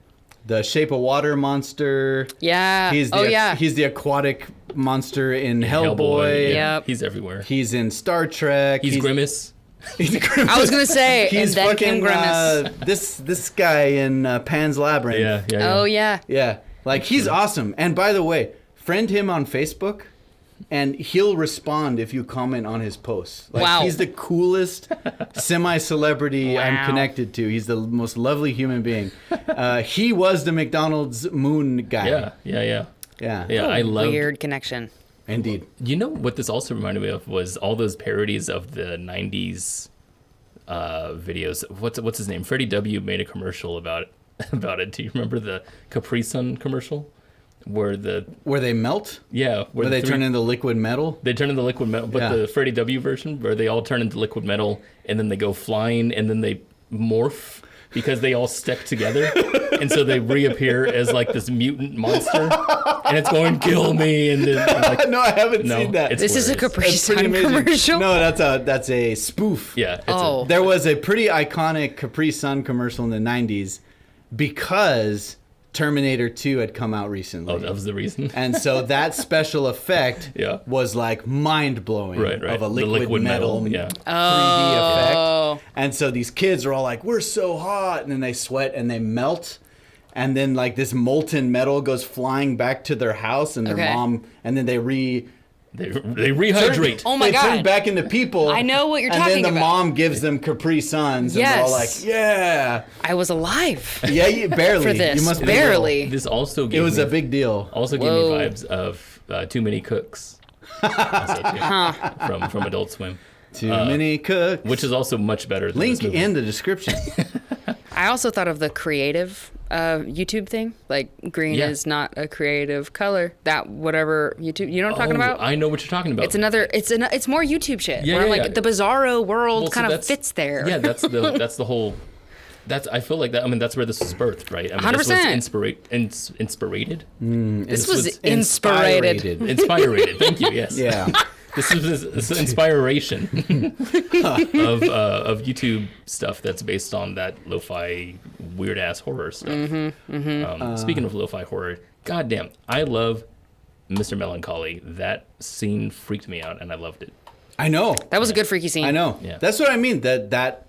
the Shape of Water monster. Yeah. He's the, Oh, yeah. He's the aquatic monster in Hellboy. Yeah. Yep. He's everywhere. He's in Star Trek. He's Grimace. He's Grimace. I was going to say, and He's then came fucking Grimace. this guy in Pan's Labyrinth. Yeah. Oh, yeah. Yeah. Like he's awesome. And by the way, friend him on Facebook and he'll respond if you comment on his posts. Like Wow. he's the coolest semi-celebrity I'm Wow. connected to. He's the most lovely human being. He was the McDonald's moon guy. Yeah. Yeah. I love. Weird connection. Indeed. You know what this also reminded me of was all those parodies of the '90s videos. What's his name? Freddie W. made a commercial about it. Do you remember the Capri Sun commercial? where the Where they melt? where Where they turn into liquid metal? they turn into liquid metal, but Yeah. the Freddie W version where they all turn into liquid metal and then they go flying and then they morph because they all stick together, and so they reappear as like this mutant monster, and it's going kill me, and then like, No, I haven't no, seen that. it's This is a hilarious. Capri It's pretty Sun amazing. commercial. No, that's a spoof. Yeah, it's Oh. There was a pretty iconic Capri Sun commercial in the 90s because Terminator 2 had come out recently. oh, that was the reason. And so that special effect Yeah. was like mind blowing Right. of a The liquid, metal, yeah. 3D effect. Oh. And so these kids are all like, we're so hot. And then they sweat and they melt. And then like this molten metal goes flying back to their house and their Okay. mom, and then they They rehydrate. Oh my they turn God. back into people. I know what you're and talking then the about. mom gives them Capri Suns. And they're all like, Yes. yeah. I was alive Yeah, barely. for this. You must be Barely. This also It gave was me, a big deal. also gave me Whoa. vibes of Too Many Cooks. Also, too, from Adult Swim, Too many cooks. which is also much better than Link this movie. in the description. I also thought of the creative YouTube thing. Like green Yeah. is not a creative color. That whatever YouTube. You know what I'm talking about? I know what you're talking about. It's another. It's more YouTube shit. Yeah, where I'm yeah, like yeah. the bizarro world Well, so kind of that's- fits there. Yeah, that's the whole. I feel like that. I mean, that's where this was birthed, right? I mean, 100%. This was inspirated. This was was inspired. Inspired. Thank you. Yes. Yeah. This is inspiration of YouTube stuff that's based on that lo-fi weird ass horror stuff. Speaking of lo-fi horror, goddamn, I love Mr. Melancholy. That scene freaked me out, and I loved it. I know. That was a good freaky scene. I know. Yeah. That's what I mean. That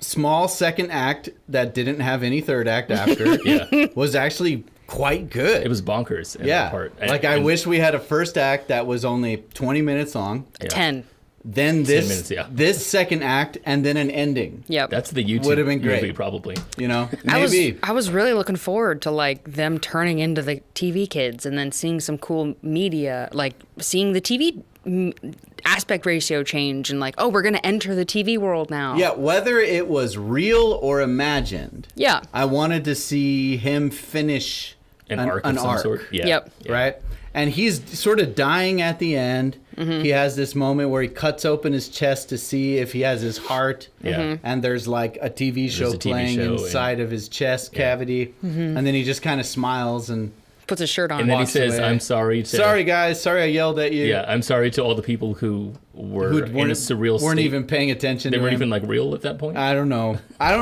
small second act that didn't have any third act after Yeah. was actually quite good. It was bonkers. In yeah. that part. Like I wish we had a first act that was only 20 minutes long. A 10. Then this minutes, yeah. this second act and then an ending. Yep. That's the YouTube Would've been great. movie, probably. You know? I Maybe. was really looking forward to like them turning into the TV kids and then seeing some cool media, like seeing the TV aspect ratio change and like, oh, we're going to enter the TV world now. Yeah, whether it was real or imagined. Yeah. I wanted to see him finish An arc of some sort. Yeah. Yep. Yeah. right? And he's sort of dying at the end. Mm-hmm. He has this moment where he cuts open his chest to see if he has his heart. Yeah. Mhm. And there's like a TV show a TV playing show inside of his chest cavity. Mm-hmm. And then he just kind of smiles and, Puts a shirt on. And then he Walks says, away. "I'm sorry to sorry guys, sorry I yelled at you. Yeah, I'm sorry to all the people who were Who in a surreal weren't state. even paying attention They to weren't him. even like real at that point. I don't know. I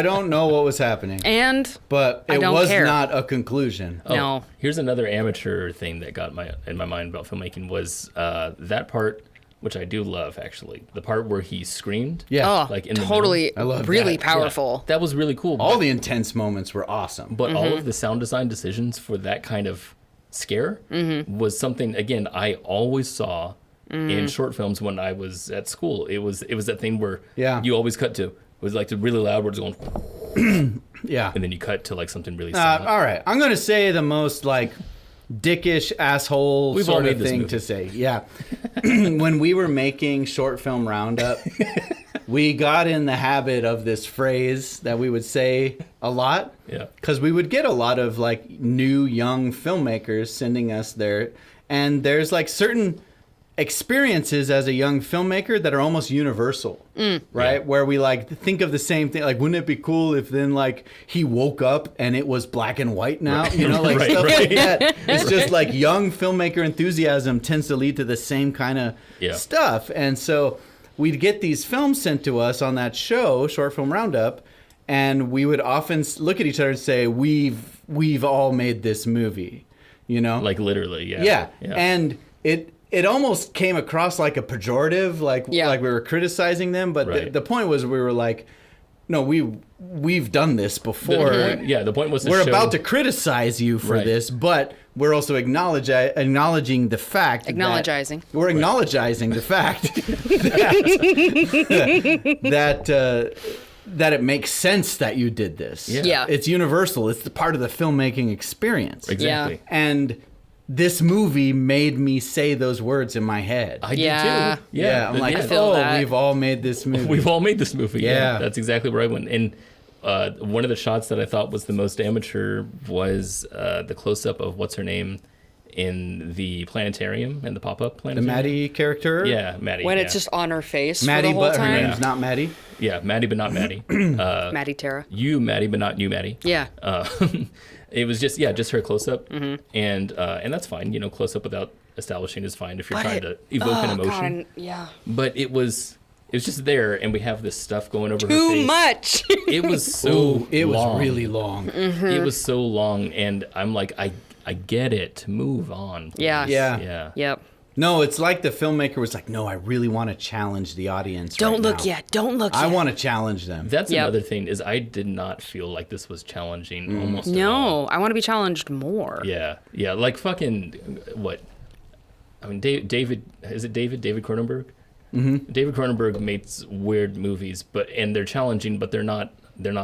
don't know what was happening. And But I it don't was care. not a conclusion. no. Here's another amateur thing that got in my mind about filmmaking was that part, which I do love actually, the part where he screamed. Yeah. Oh, like in the totally, I love really that. Yeah, powerful. that was really cool. All the intense moments were awesome. But all of the sound design decisions for that kind of scare was something, again, I always saw in short films when I was at school. It was that thing where you always cut to, it was like the really loud words going, Yeah. and then you cut to like something really silent. All right. I'm going to say the most like dickish asshole We've all sort made of this thing movie. to say. Yeah. When we were making short film roundup, we got in the habit of this phrase that we would say a lot. Yeah. Because we would get a lot of like new young filmmakers sending us there. And there's like certain experiences as a young filmmaker that are almost universal, right? Yeah. Where we like think of the same thing. Like, wouldn't it be cool if then like he woke up and it was black and white now? You know, like Right, stuff right. like that. It's just like young filmmaker enthusiasm tends to lead to the same kind of Yeah. stuff. And so we'd get these films sent to us on that show, Short Film Roundup, and we would often look at each other and say, we've all made this movie, you know? Like literally, yeah. Yeah. And it almost came across like a pejorative, like we were criticizing them. But Right. the point was we were like, no, we've done this before. The point was to We're show, about to criticize you for Right. this, but we're also acknowledging the fact. Acknowledging. We're acknowledging the fact that it makes sense that you did this. Yeah. It's universal. It's the part of the filmmaking experience. Exactly. And this movie made me say those words in my head. I Yeah. did too. Yeah, I'm like, I feel oh, that. we've all made this movie. We've all made this movie. Yeah. That's exactly where I went. And one of the shots that I thought was the most amateur was the close-up of what's her name in the planetarium, in the pop-up The planetarium. Maddie character? Yeah, Maddie. When yeah. it's just on her face Maddie, for the whole but her time. name's not Maddie. Yeah, Maddie, but not Maddie. Maddie Tara. You, Maddie, but not you, Maddie. Yeah. It was just her close-up, and that's fine. Close-up without establishing is fine if you're trying to evoke an emotion. God, yeah. But it was just there, and we have this stuff going over her Too face. much. It was so Ooh, it was long. really long. It was so long, and I'm like, I get it. Move on. Please. Yeah. Yeah. Yep. No, it's like the filmmaker was like, no, I really want to challenge the audience. Don't right look now. yet. Don't look I yet. want to challenge them. That's Yep. another thing is I did not feel like this was challenging almost at all. No, I want to be challenged more. Yeah. Like fucking what? I mean, David Cronenberg. Mm-hmm. David Cronenberg makes weird movies, and they're challenging, but they're not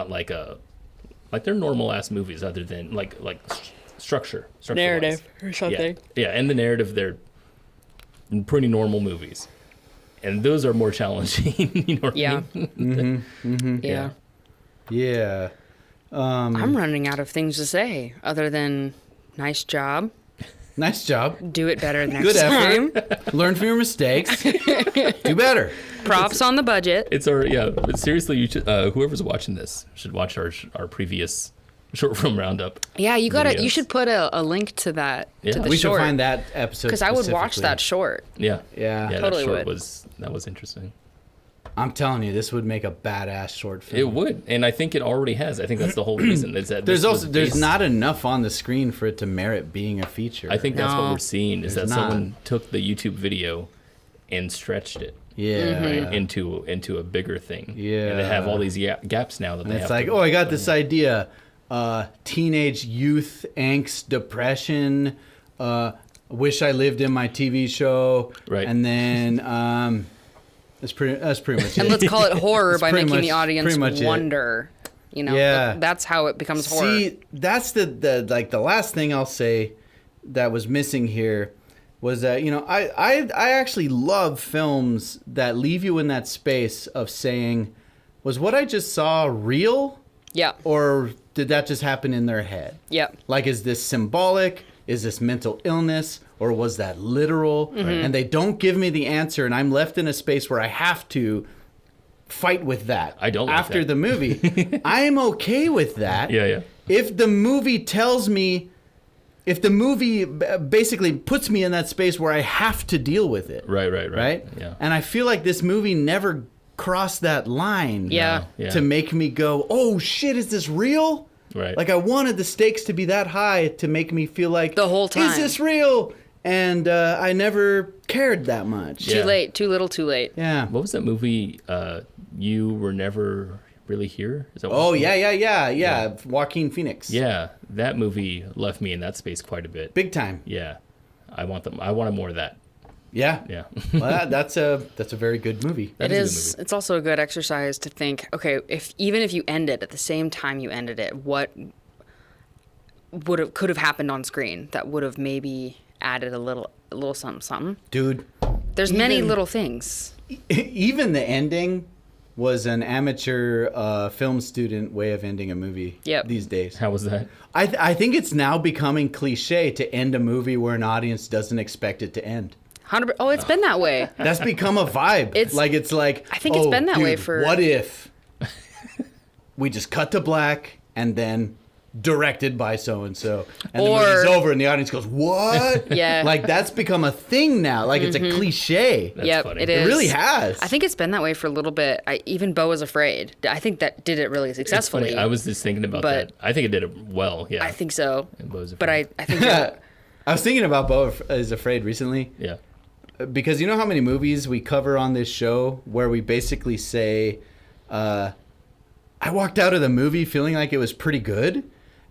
like they're normal ass movies, other than like structure Narrative or something. Yeah, and the narrative, they're pretty normal movies, and those are more challenging. You know what Yeah. I mean? Yeah. Yeah. I'm running out of things to say other than nice job. Nice job. Do it better next Good time. effort. Learn from your mistakes. Do better. Props on the budget. It's our But seriously, you should, whoever's watching this should watch our previous short film roundup. Yeah, you videos. You should put a link to that. Yeah. To the We should short. find that episode. Because I would watch specifically. that short. Yeah. Yeah. Totally that short would. that was interesting. I'm telling you, this would make a badass short film. It would, and I think it already has. I think that's the whole reason. Is that There's this was there's based- not enough on the screen for it to merit being a feature. I think that's what No. we're seeing is There's that not. someone took the YouTube video and stretched it Yeah. right, into a bigger thing. Yeah. and they have all these gaps now that And they it's have. like, to oh, I got this idea. Teenage youth angst, depression. Wish I lived in my TV show. Right. And then that's pretty much it. And let's call it horror That's by pretty making much- the audience pretty much it. wonder. Yeah. That's how it becomes horror. See, that's the last thing I'll say that was missing here was that, I actually love films that leave you in that space of saying, was what I just saw real? Yeah. Or did that just happen in their head? Yeah. Like, is this symbolic? Is this mental illness? Or was that literal? And they don't give me the answer, and I'm left in a space where I have to fight with that. I don't like after that. the movie. I'm okay with that. Yeah. If the movie tells me, if the movie basically puts me in that space where I have to deal with it. Right. Yeah. And I feel like this movie never crossed that line. Yeah. Yeah. To make me go, oh shit, is this real? Right. Like, I wanted the stakes to be that high to make me feel like, The whole time. is this real? And I never cared that much. Yeah. Too late. Too little. Too late. Yeah. What was that movie? You Were Never Really Here? Is that what Oh, it's called? yeah. Joaquin Phoenix. Yeah, that movie left me in that space quite a bit. Big time. Yeah, I wanted more of that. Yeah. Yeah. Well, that's a very good movie. That It is a good is. movie. It's also a good exercise to think. Okay, even if you end it at the same time you ended it, what could have happened on screen that would have maybe added a little something. Dude, There's many Even- little things. even the ending was an amateur film student way of ending a movie Yep. these days. How was that? I think it's now becoming cliche to end a movie where an audience doesn't expect it to end. 100. Oh, it's been that way. That's become a vibe. It's- it's like, I think it's oh, been that way dude, for- what if we just cut to black and then directed by so and so, and the Or- movie's over and the audience goes, what? Yeah. Like, that's become a thing now. Like, it's a cliche. That's Yep, funny. it It is. really has. I think it's been that way for a little bit. Even Beau Was Afraid. I think that did it really It's successfully. funny. I was just thinking about But- that. I think it did it well. Yeah. I think so. And Beau Was But Afraid. I think that- I was thinking about Beau is Afraid recently. Yeah. Because you know how many movies we cover on this show where we basically say, I walked out of the movie feeling like it was pretty good.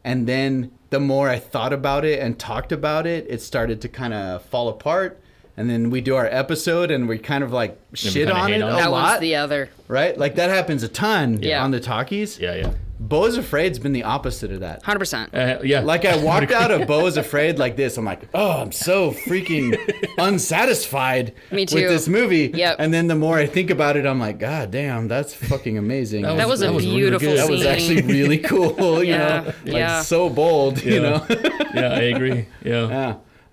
And then the more I thought about it and talked about it, it started to kind of fall apart. And then we do our episode and we kind of like shit kinda on hate it on a it. that lot. one's the other. Right? Like that happens a ton Yeah. on the talkies. Yeah. Beau is Afraid's been the opposite of that. 100%. Yeah. Like I walked out of Beau is Afraid like this. I'm like, oh, I'm so freaking unsatisfied Me with too. this movie. Yep. And then the more I think about it, I'm like, God damn, that's fucking amazing. That was a really beautiful good. That was scene. actually really cool. You Yeah, know, like yeah. so bold. You know. Yeah, I agree. Yeah.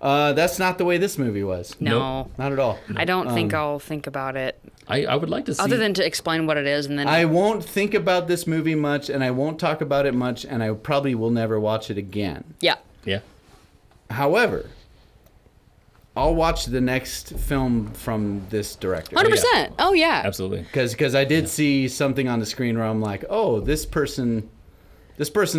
Yeah. That's not the way this movie was. No. Not at all. I don't think I'll think about it. I would like to see. Other than to explain what it is and then... I won't think about this movie much, and I won't talk about it much, and I probably will never watch it again. Yeah. Yeah. However, I'll watch the next film from this director. 100%. Oh, yeah. Absolutely. Because I did see something on the screen where I'm like, oh, this person's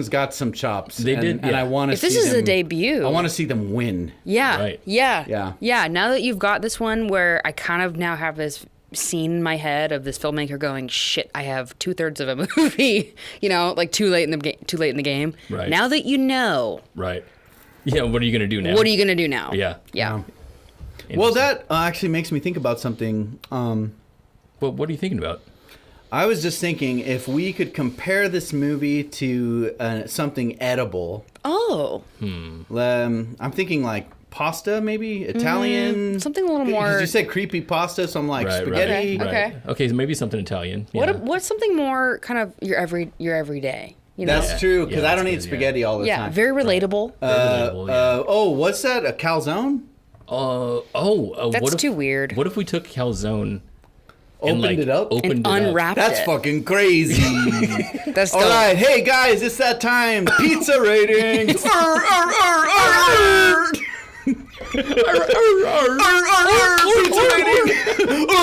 got some chops. They and, did, and yeah. I want to If see this is them, a debut... I want to see them win. Yeah. Right. Yeah. Yeah. Yeah. Now that you've got this one where I kind of now have this scene in my head of this filmmaker going, shit, I have 2/3 of a movie, you know, like too late in the game. Right. Now that you know, Right. Yeah. What are you gonna do now? what are you going to do now? Yeah. Yeah. Well, that actually makes me think about something. Well, what are you thinking about? I was just thinking if we could compare this movie to something edible. Oh. I'm thinking like pasta, maybe Italian. Something a little 'Cause more... You said creepy pasta, so I'm like Right. spaghetti. Right. Okay. Right. Okay. So maybe something Italian. Yeah. What's something more kind of your everyday? You know? That's true because Yeah, I don't that's eat good, spaghetti all the yeah, time. very relatable. Relatable, yeah. Oh, what's that? A calzone? That's what if, too weird. What if we took calzone Opened and it up? Opened And it up? unwrapped That's it. fucking crazy. That's All dope. right, hey guys, it's that time. Pizza ratings. Pizza rating.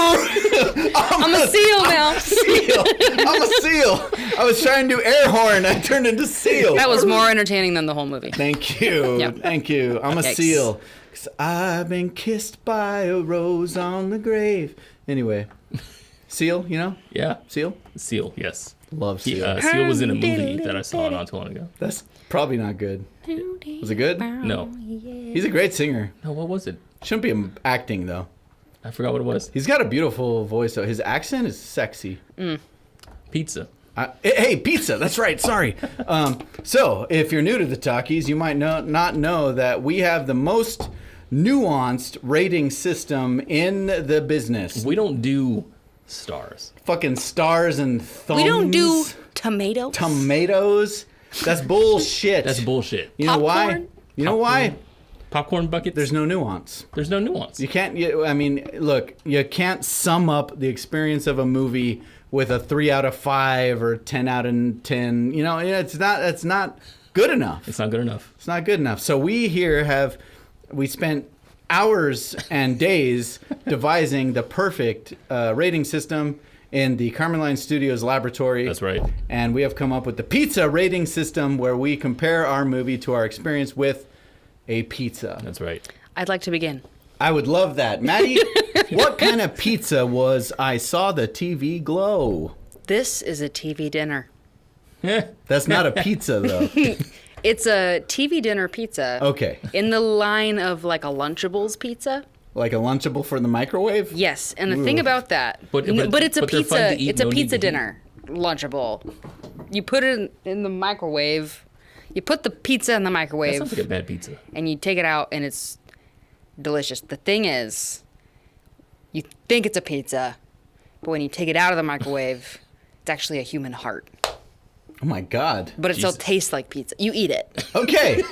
I'm a seal now. Seal. I'm a seal. I was trying to do air horn. I turned into seal. That was more entertaining than the whole movie. Thank you. Yeah. Thank you. I'm a Yikes. seal. 'Cause I've been kissed by a rose on the grave. Anyway. Seal, you know? Yeah. Seal? Seal. Yes. Love He, Seal. Seal was in a movie that I saw not too long ago. That's probably not good. Was it good? No. He's a great singer. No. What was it? Shouldn't be acting, though. I forgot what it was. He's got a beautiful voice, though. His accent is sexy. Pizza. Hey, pizza. That's right. Sorry. So, if you're new to the Talkies, you might not know that we have the most nuanced rating system in the business. We don't do stars. Fucking stars and thumbs. We don't do tomatoes. tomatoes. That's bullshit. That's bullshit. You know why? Popcorn? You know why? Popcorn buckets. There's no nuance. There's no nuance. You can't. I mean, look. You can't sum up the experience of a movie with a 3 out of 5 or 10 out of 10. You know, it's not. It's not good enough. It's not good enough. It's not good enough. So we here we spent hours and days devising the perfect rating system in the Karman Studios laboratory. That's right. And we have come up with the pizza rating system where we compare our movie to our experience with a pizza. That's right. I'd like to begin. I would love that. Maddie, what kind of pizza was I Saw the TV Glow? This is a TV dinner. That's not a pizza, though. It's a TV dinner pizza. Okay. In the line of like a Lunchables pizza. Like a Lunchable for the microwave? Yes, and the thing about that, But it's a they're fun pizza. to eat, It's a no need pizza to heat. dinner Lunchable. You put it in the microwave. You put the pizza in the That microwave, sounds like a bad pizza. and you take it out, and it's delicious. The thing is, you think it's a pizza, but when you take it out of the microwave, it's actually a human heart. Oh, my God. But it still Jesus. tastes like pizza. You eat it, Okay.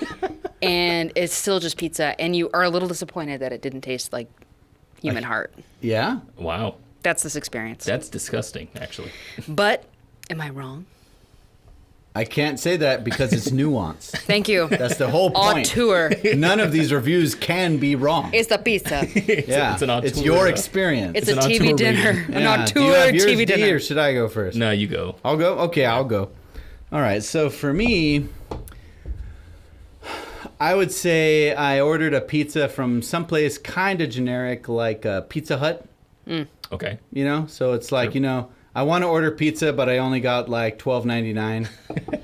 and it's still just pizza, and you are a little disappointed that it didn't taste like human heart. Yeah? Wow. That's this experience. That's disgusting, actually. But am I wrong? I can't say that because it's nuance. Thank you. That's the whole point. Auteur. None of these reviews can be wrong. It's the pizza. Yeah, it's an auteur, it's your uh, experience. It's an a TV auteur dinner. rating. An Yeah. Do you auteur have yours, TV D, dinner. or should I go first? No, you go. I'll go? Okay, I'll go. All right, so for me, I would say I ordered a pizza from someplace kind of generic like Pizza Hut, Okay. you know? So it's like, you know, I want to order pizza, but I only got like $12.99.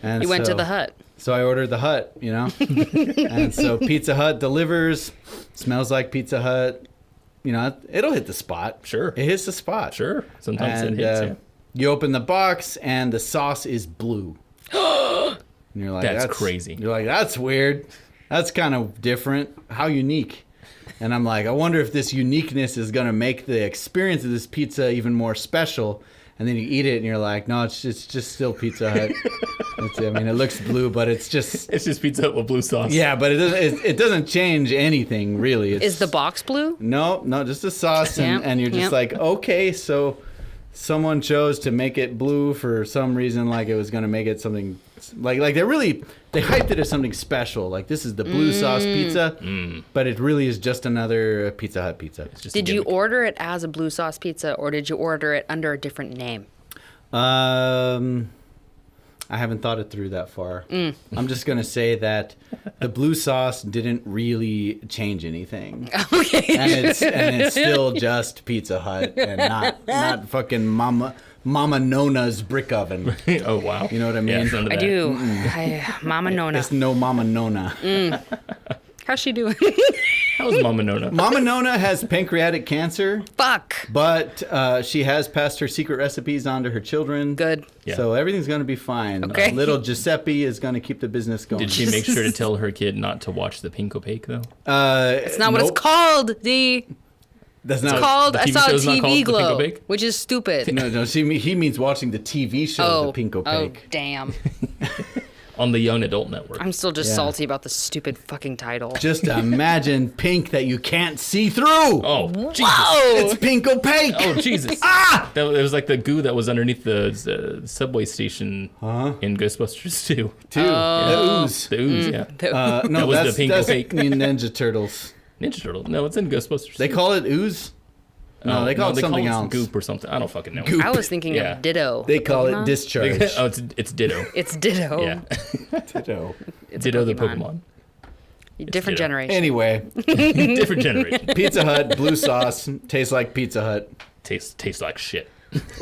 And You went to so- the Hut. So I ordered the Hut, you know? And so Pizza Hut delivers, smells like Pizza Hut. You know, it'll hit the spot. Sure. It hits the spot. Sure. Sometimes And it hits, yeah. you open the box and the sauce is blue. And you're like, That's crazy. You're like, that's weird. That's kind of different. How unique. And I'm like, I wonder if this uniqueness is going to make the experience of this pizza even more special. And then you eat it and you're like, no, it's just still Pizza Hut. That's it. I mean, it looks blue, but it's just Pizza Hut with blue sauce. Yeah, but it doesn't change anything really. Is the box blue? No, just a sauce, and you're just like, okay, so someone chose to make it blue for some reason, like it was going to make it something like they hyped it as something special. Like, this is the blue sauce pizza, but it really is just another Pizza Hut pizza. Did you order it as a blue sauce pizza, or did you order it under a different name? I haven't thought it through that far. I'm just going to say that the blue sauce didn't really change anything. Okay. And it's still just Pizza Hut and not fucking Mama Nona's brick oven. Oh, wow. You know what I mean? Yeah, I do. Mama Nona. It's no Mama Nona. How's she doing? How's Mama Nona? Mama Nona has pancreatic cancer. Fuck. But she has passed her secret recipes on to her children. Good. Yeah. So everything's going to be fine. Okay. Little Giuseppe is going to keep the business going. Did she make sure to tell her kid not to watch the Pink Opaque, though? It's not what it's called, D. That's It's not called, the I TV saw a show's not TV called The Pink Glow, Opaque? which is stupid. No, he means watching the TV show, The Pink Opaque. Oh, damn. On the Young Adult Network. I'm still just Yeah. salty about the stupid fucking title. Just imagine pink that you can't see through. Oh, Jesus. Whoa! It's Pink Opaque. Oh, Jesus. It was like the goo that was underneath the subway station in Ghostbusters 2. The ooze. The ooze, yeah. No, That was that's the Pink that's Opaque. Ninja Turtles. Ninja Turtle. No, it's in Ghostbusters. They call it ooze? No, they call it something else. Goop or something. I don't fucking know. Goop. I was thinking Yeah. of Ditto. They the call Pokemon. it discharge. Oh, it's Ditto. It's Ditto. Yeah. Ditto. It's Ditto a the Pokemon. Different Ditto. generation. Anyway, Different generation. Pizza Hut, blue sauce, tastes like Pizza Hut. Tastes like shit.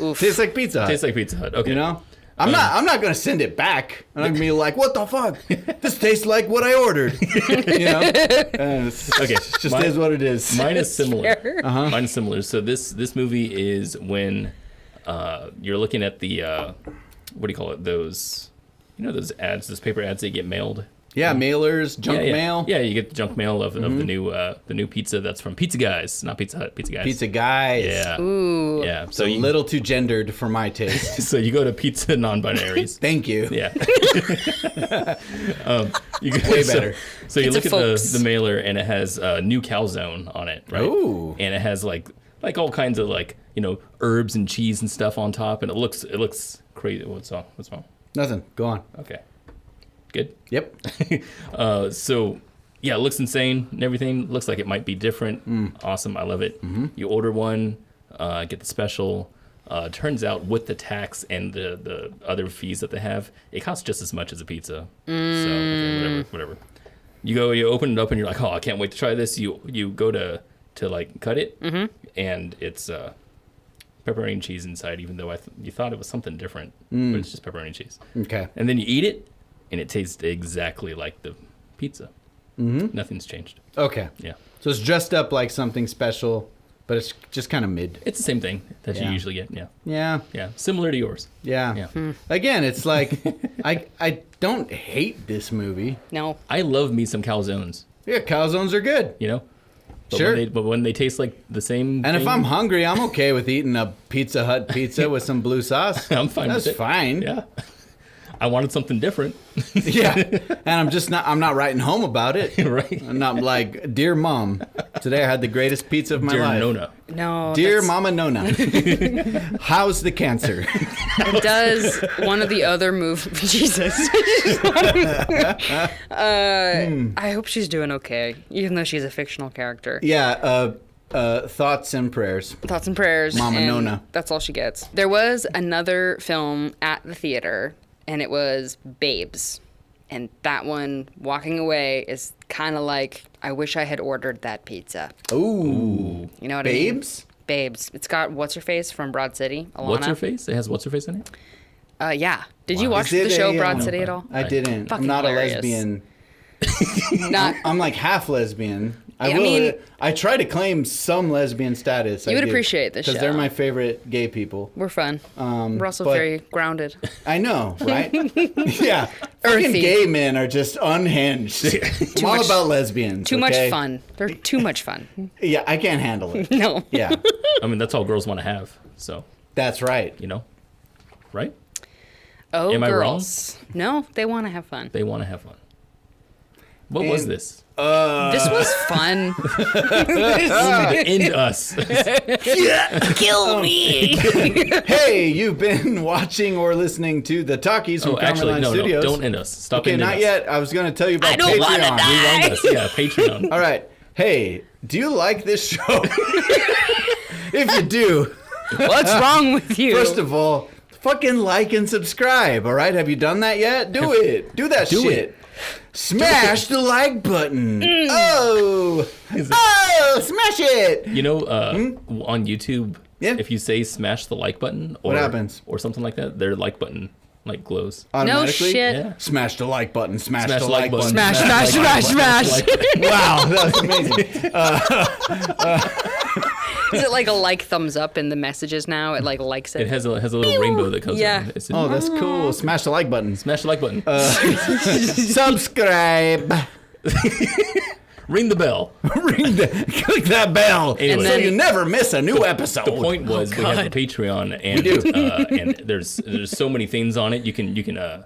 Oof. Tastes like Pizza Hut. Tastes like Pizza Hut. Okay. You know? I'm not gonna send it back. I'm gonna be like, what the fuck? This tastes like what I ordered. You know? Okay. It just is what it is. Mine is similar. Uh-huh. Mine is similar. So this movie is when you're looking at the what do you call it? Those those ads, those paper ads that get mailed. Yeah, mailers, junk yeah. mail. Yeah, you get the junk mail of the new pizza that's from Pizza Guys, not Pizza Hut. Pizza Guys. Pizza guys. Yeah. Ooh. Yeah. So a little too gendered for my taste. So you go to Pizza Non-Binaries. Thank you. Yeah. You go, Way better. So you Pizza look at folks. the mailer and it has new calzone on it, right? Ooh. And it has like all kinds of herbs and cheese and stuff on top, and it looks crazy. What's wrong? Nothing. Go on. Okay. Good. Yep. So yeah, it looks insane and everything. Looks like it might be different. Awesome. I love it. You order one, get the special. Turns out with the tax and the other fees that they have, it costs just as much as a pizza. So okay, whatever. You open it up and you're like, oh, I can't wait to try this. You go to like cut it, and it's pepperoni and cheese inside, even though you thought it was something different, but it's just pepperoni and cheese. Okay. And then you eat it, and it tastes exactly like the pizza. Nothing's changed. Okay. Yeah. So it's dressed up like something special, but it's just kind of mid. It's the same thing that Yeah. you usually get. Yeah. Yeah. Yeah. Similar to yours. Yeah. Yeah. Again, it's like I don't hate this movie. No. I love me some calzones, Yeah, calzones are good. you know? But Sure. But when they taste like the same And if thing, I'm hungry, I'm okay with eating a Pizza Hut pizza with some blue sauce. I'm fine That's with it. fine. Yeah. I wanted something different. Yeah. And I'm not writing home about it. Right. I'm not like, dear mom, today I had the greatest pizza of my Dear life. Nona. No. Dear that's- Mama Nona, how's the cancer? It does one of the other movies. Jesus. I hope she's doing okay, even though she's a fictional character. Yeah, thoughts and prayers. Thoughts and prayers. Mama and Nona. That's all she gets. There was another film at the theater, and it was Babes. And that one, walking away, is kind of like, I wish I had ordered that pizza. Ooh. You know what I mean? Babes? Babes. It's got What's-Her-Face from Broad City, Alana. What's her face? It has what's her face in it? Yeah. Did you watch Is the it show a, Broad City at all? I didn't. Fucking I'm not hilarious. a lesbian. Not. I'm like half lesbian. I I will. mean- I try to claim some lesbian status. You would appreciate this because show. they're my favorite gay people. We're fun. We're also but- very grounded. I know, right? Yeah. Fucking Earthy. gay men are just unhinged. I'm all much- about lesbians. Too much okay? fun. They're too much fun. Yeah, I can't handle it. No. Yeah, I mean, that's all girls want to have. So, that's right. you know, right? Oh, Am I wrong? girls. No, they want to have fun. They want to have fun. What was And- this? This was fun. End us. Kill me. Hey, you've been watching or listening to the Talkies from Oh, actually, Karman no, Studios. don't end us. Stop Okay, ending not us. yet. I was going to tell you about I don't wanna Patreon. die. Rewind us. Yeah, Patreon. All right. Hey, do you like this show? If you do, What's wrong with you? first of all, fucking like and subscribe. All right, have you done that yet? Do it. Do that Do shit. it. Smash the like button. Oh, smash it. You know, on YouTube, Yeah. if you say smash the like button, or, What happens? or something like that, their like button like glows. Automatically? shit. Yeah. Smash the like button. Smash, Smash the like button. Smash, smash, like smash, button, smash. Wow, that's amazing. Is it like a like thumbs up in the messages now? It like likes it. It has a little rainbow that comes Yeah. in. It's Oh, that's cool. Smash the like button. smash the like button. Subscribe. Ring the bell. Click that bell Anyway. so you never miss a new episode. The point was we have a Patreon, and and there's so many things on it. You can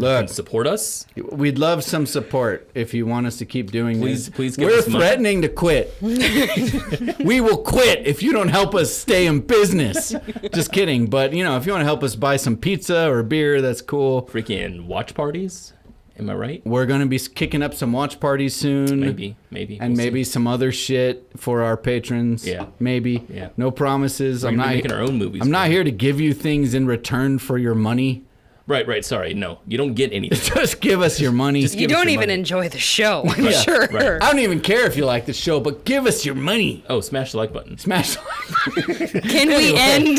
Look, support us. we'd love some support if you want us to keep doing this. Please give We're us money. threatening to quit. We will quit if you don't help us stay in business. Just kidding. But, you know, if you want to help us buy some pizza or beer, that's cool. Freaking watch parties. Am I right? We're going to be kicking up some watch parties soon. Maybe. And We'll maybe see. some other shit for our patrons. Yeah. Maybe. Yeah. No promises. We're I'm gonna not be making our own movies. I'm not here to give you things in return for your money. Right. Sorry. No, you don't get anything. Just give us your money. Just You give us don't your even money. enjoy the show, I'm Yeah, sure. right. I don't even care if you like the show, but give us your money. Oh, smash the like button. Smash. Can we end?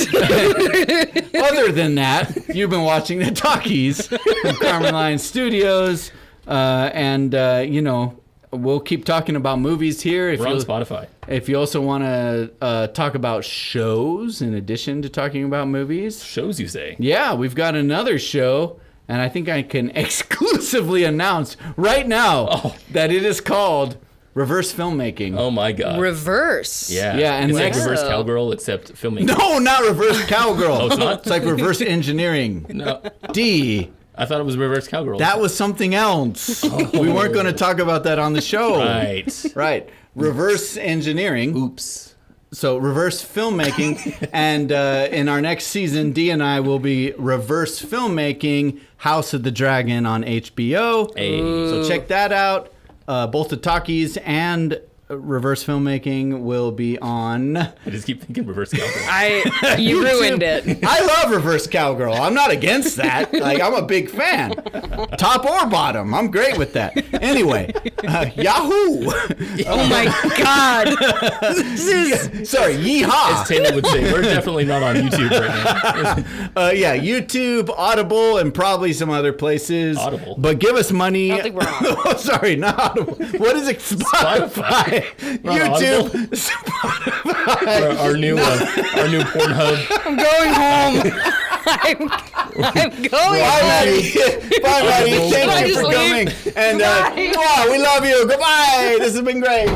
Other than that, you've been watching the Talkies from Karman Lion Studios, and you know, we'll keep talking about movies here. If We're on you Spotify. if you also want to talk about shows in addition to talking about movies, Shows, you say? yeah, we've got another show, and I think I can exclusively announce right now that it is called Reverse Filmmaking. Oh my God. Reverse. Yeah. Yeah, and it's next- like reverse Oh. cowgirl except filming. No, not reverse cowgirl. Oh, it's not? It's like reverse engineering. No. D. I thought it was reverse cowgirl. That was something else. We weren't going to talk about that on the show. right. Right. Reverse engineering. Oops. So reverse filmmaking. And in our next season, D and I will be reverse filmmaking House of the Dragon on HBO. Hey. So check that out. Both the Talkies and reverse filmmaking will be on I just keep thinking reverse cowgirl. You ruined it. I love reverse cowgirl. I'm not against that. Like, I'm a big fan. Top or bottom. I'm great with that. Anyway, Yahoo. Oh my God. This is Sorry, yeehaw. As Taylor would say, we're definitely not on YouTube right now. Yeah, YouTube, Audible, and probably some other places. Audible? But give us money. I don't think we're on. Oh, sorry, not Audible. What is it? Spotify. We're on YouTube. Audible? Spotify. Our new Pornhub. I'm going home. I'm going Bye, home. Maddie. Bye, Maddie. Can I Thank you just for leave? coming. And wow, we love you. Goodbye. This has been great.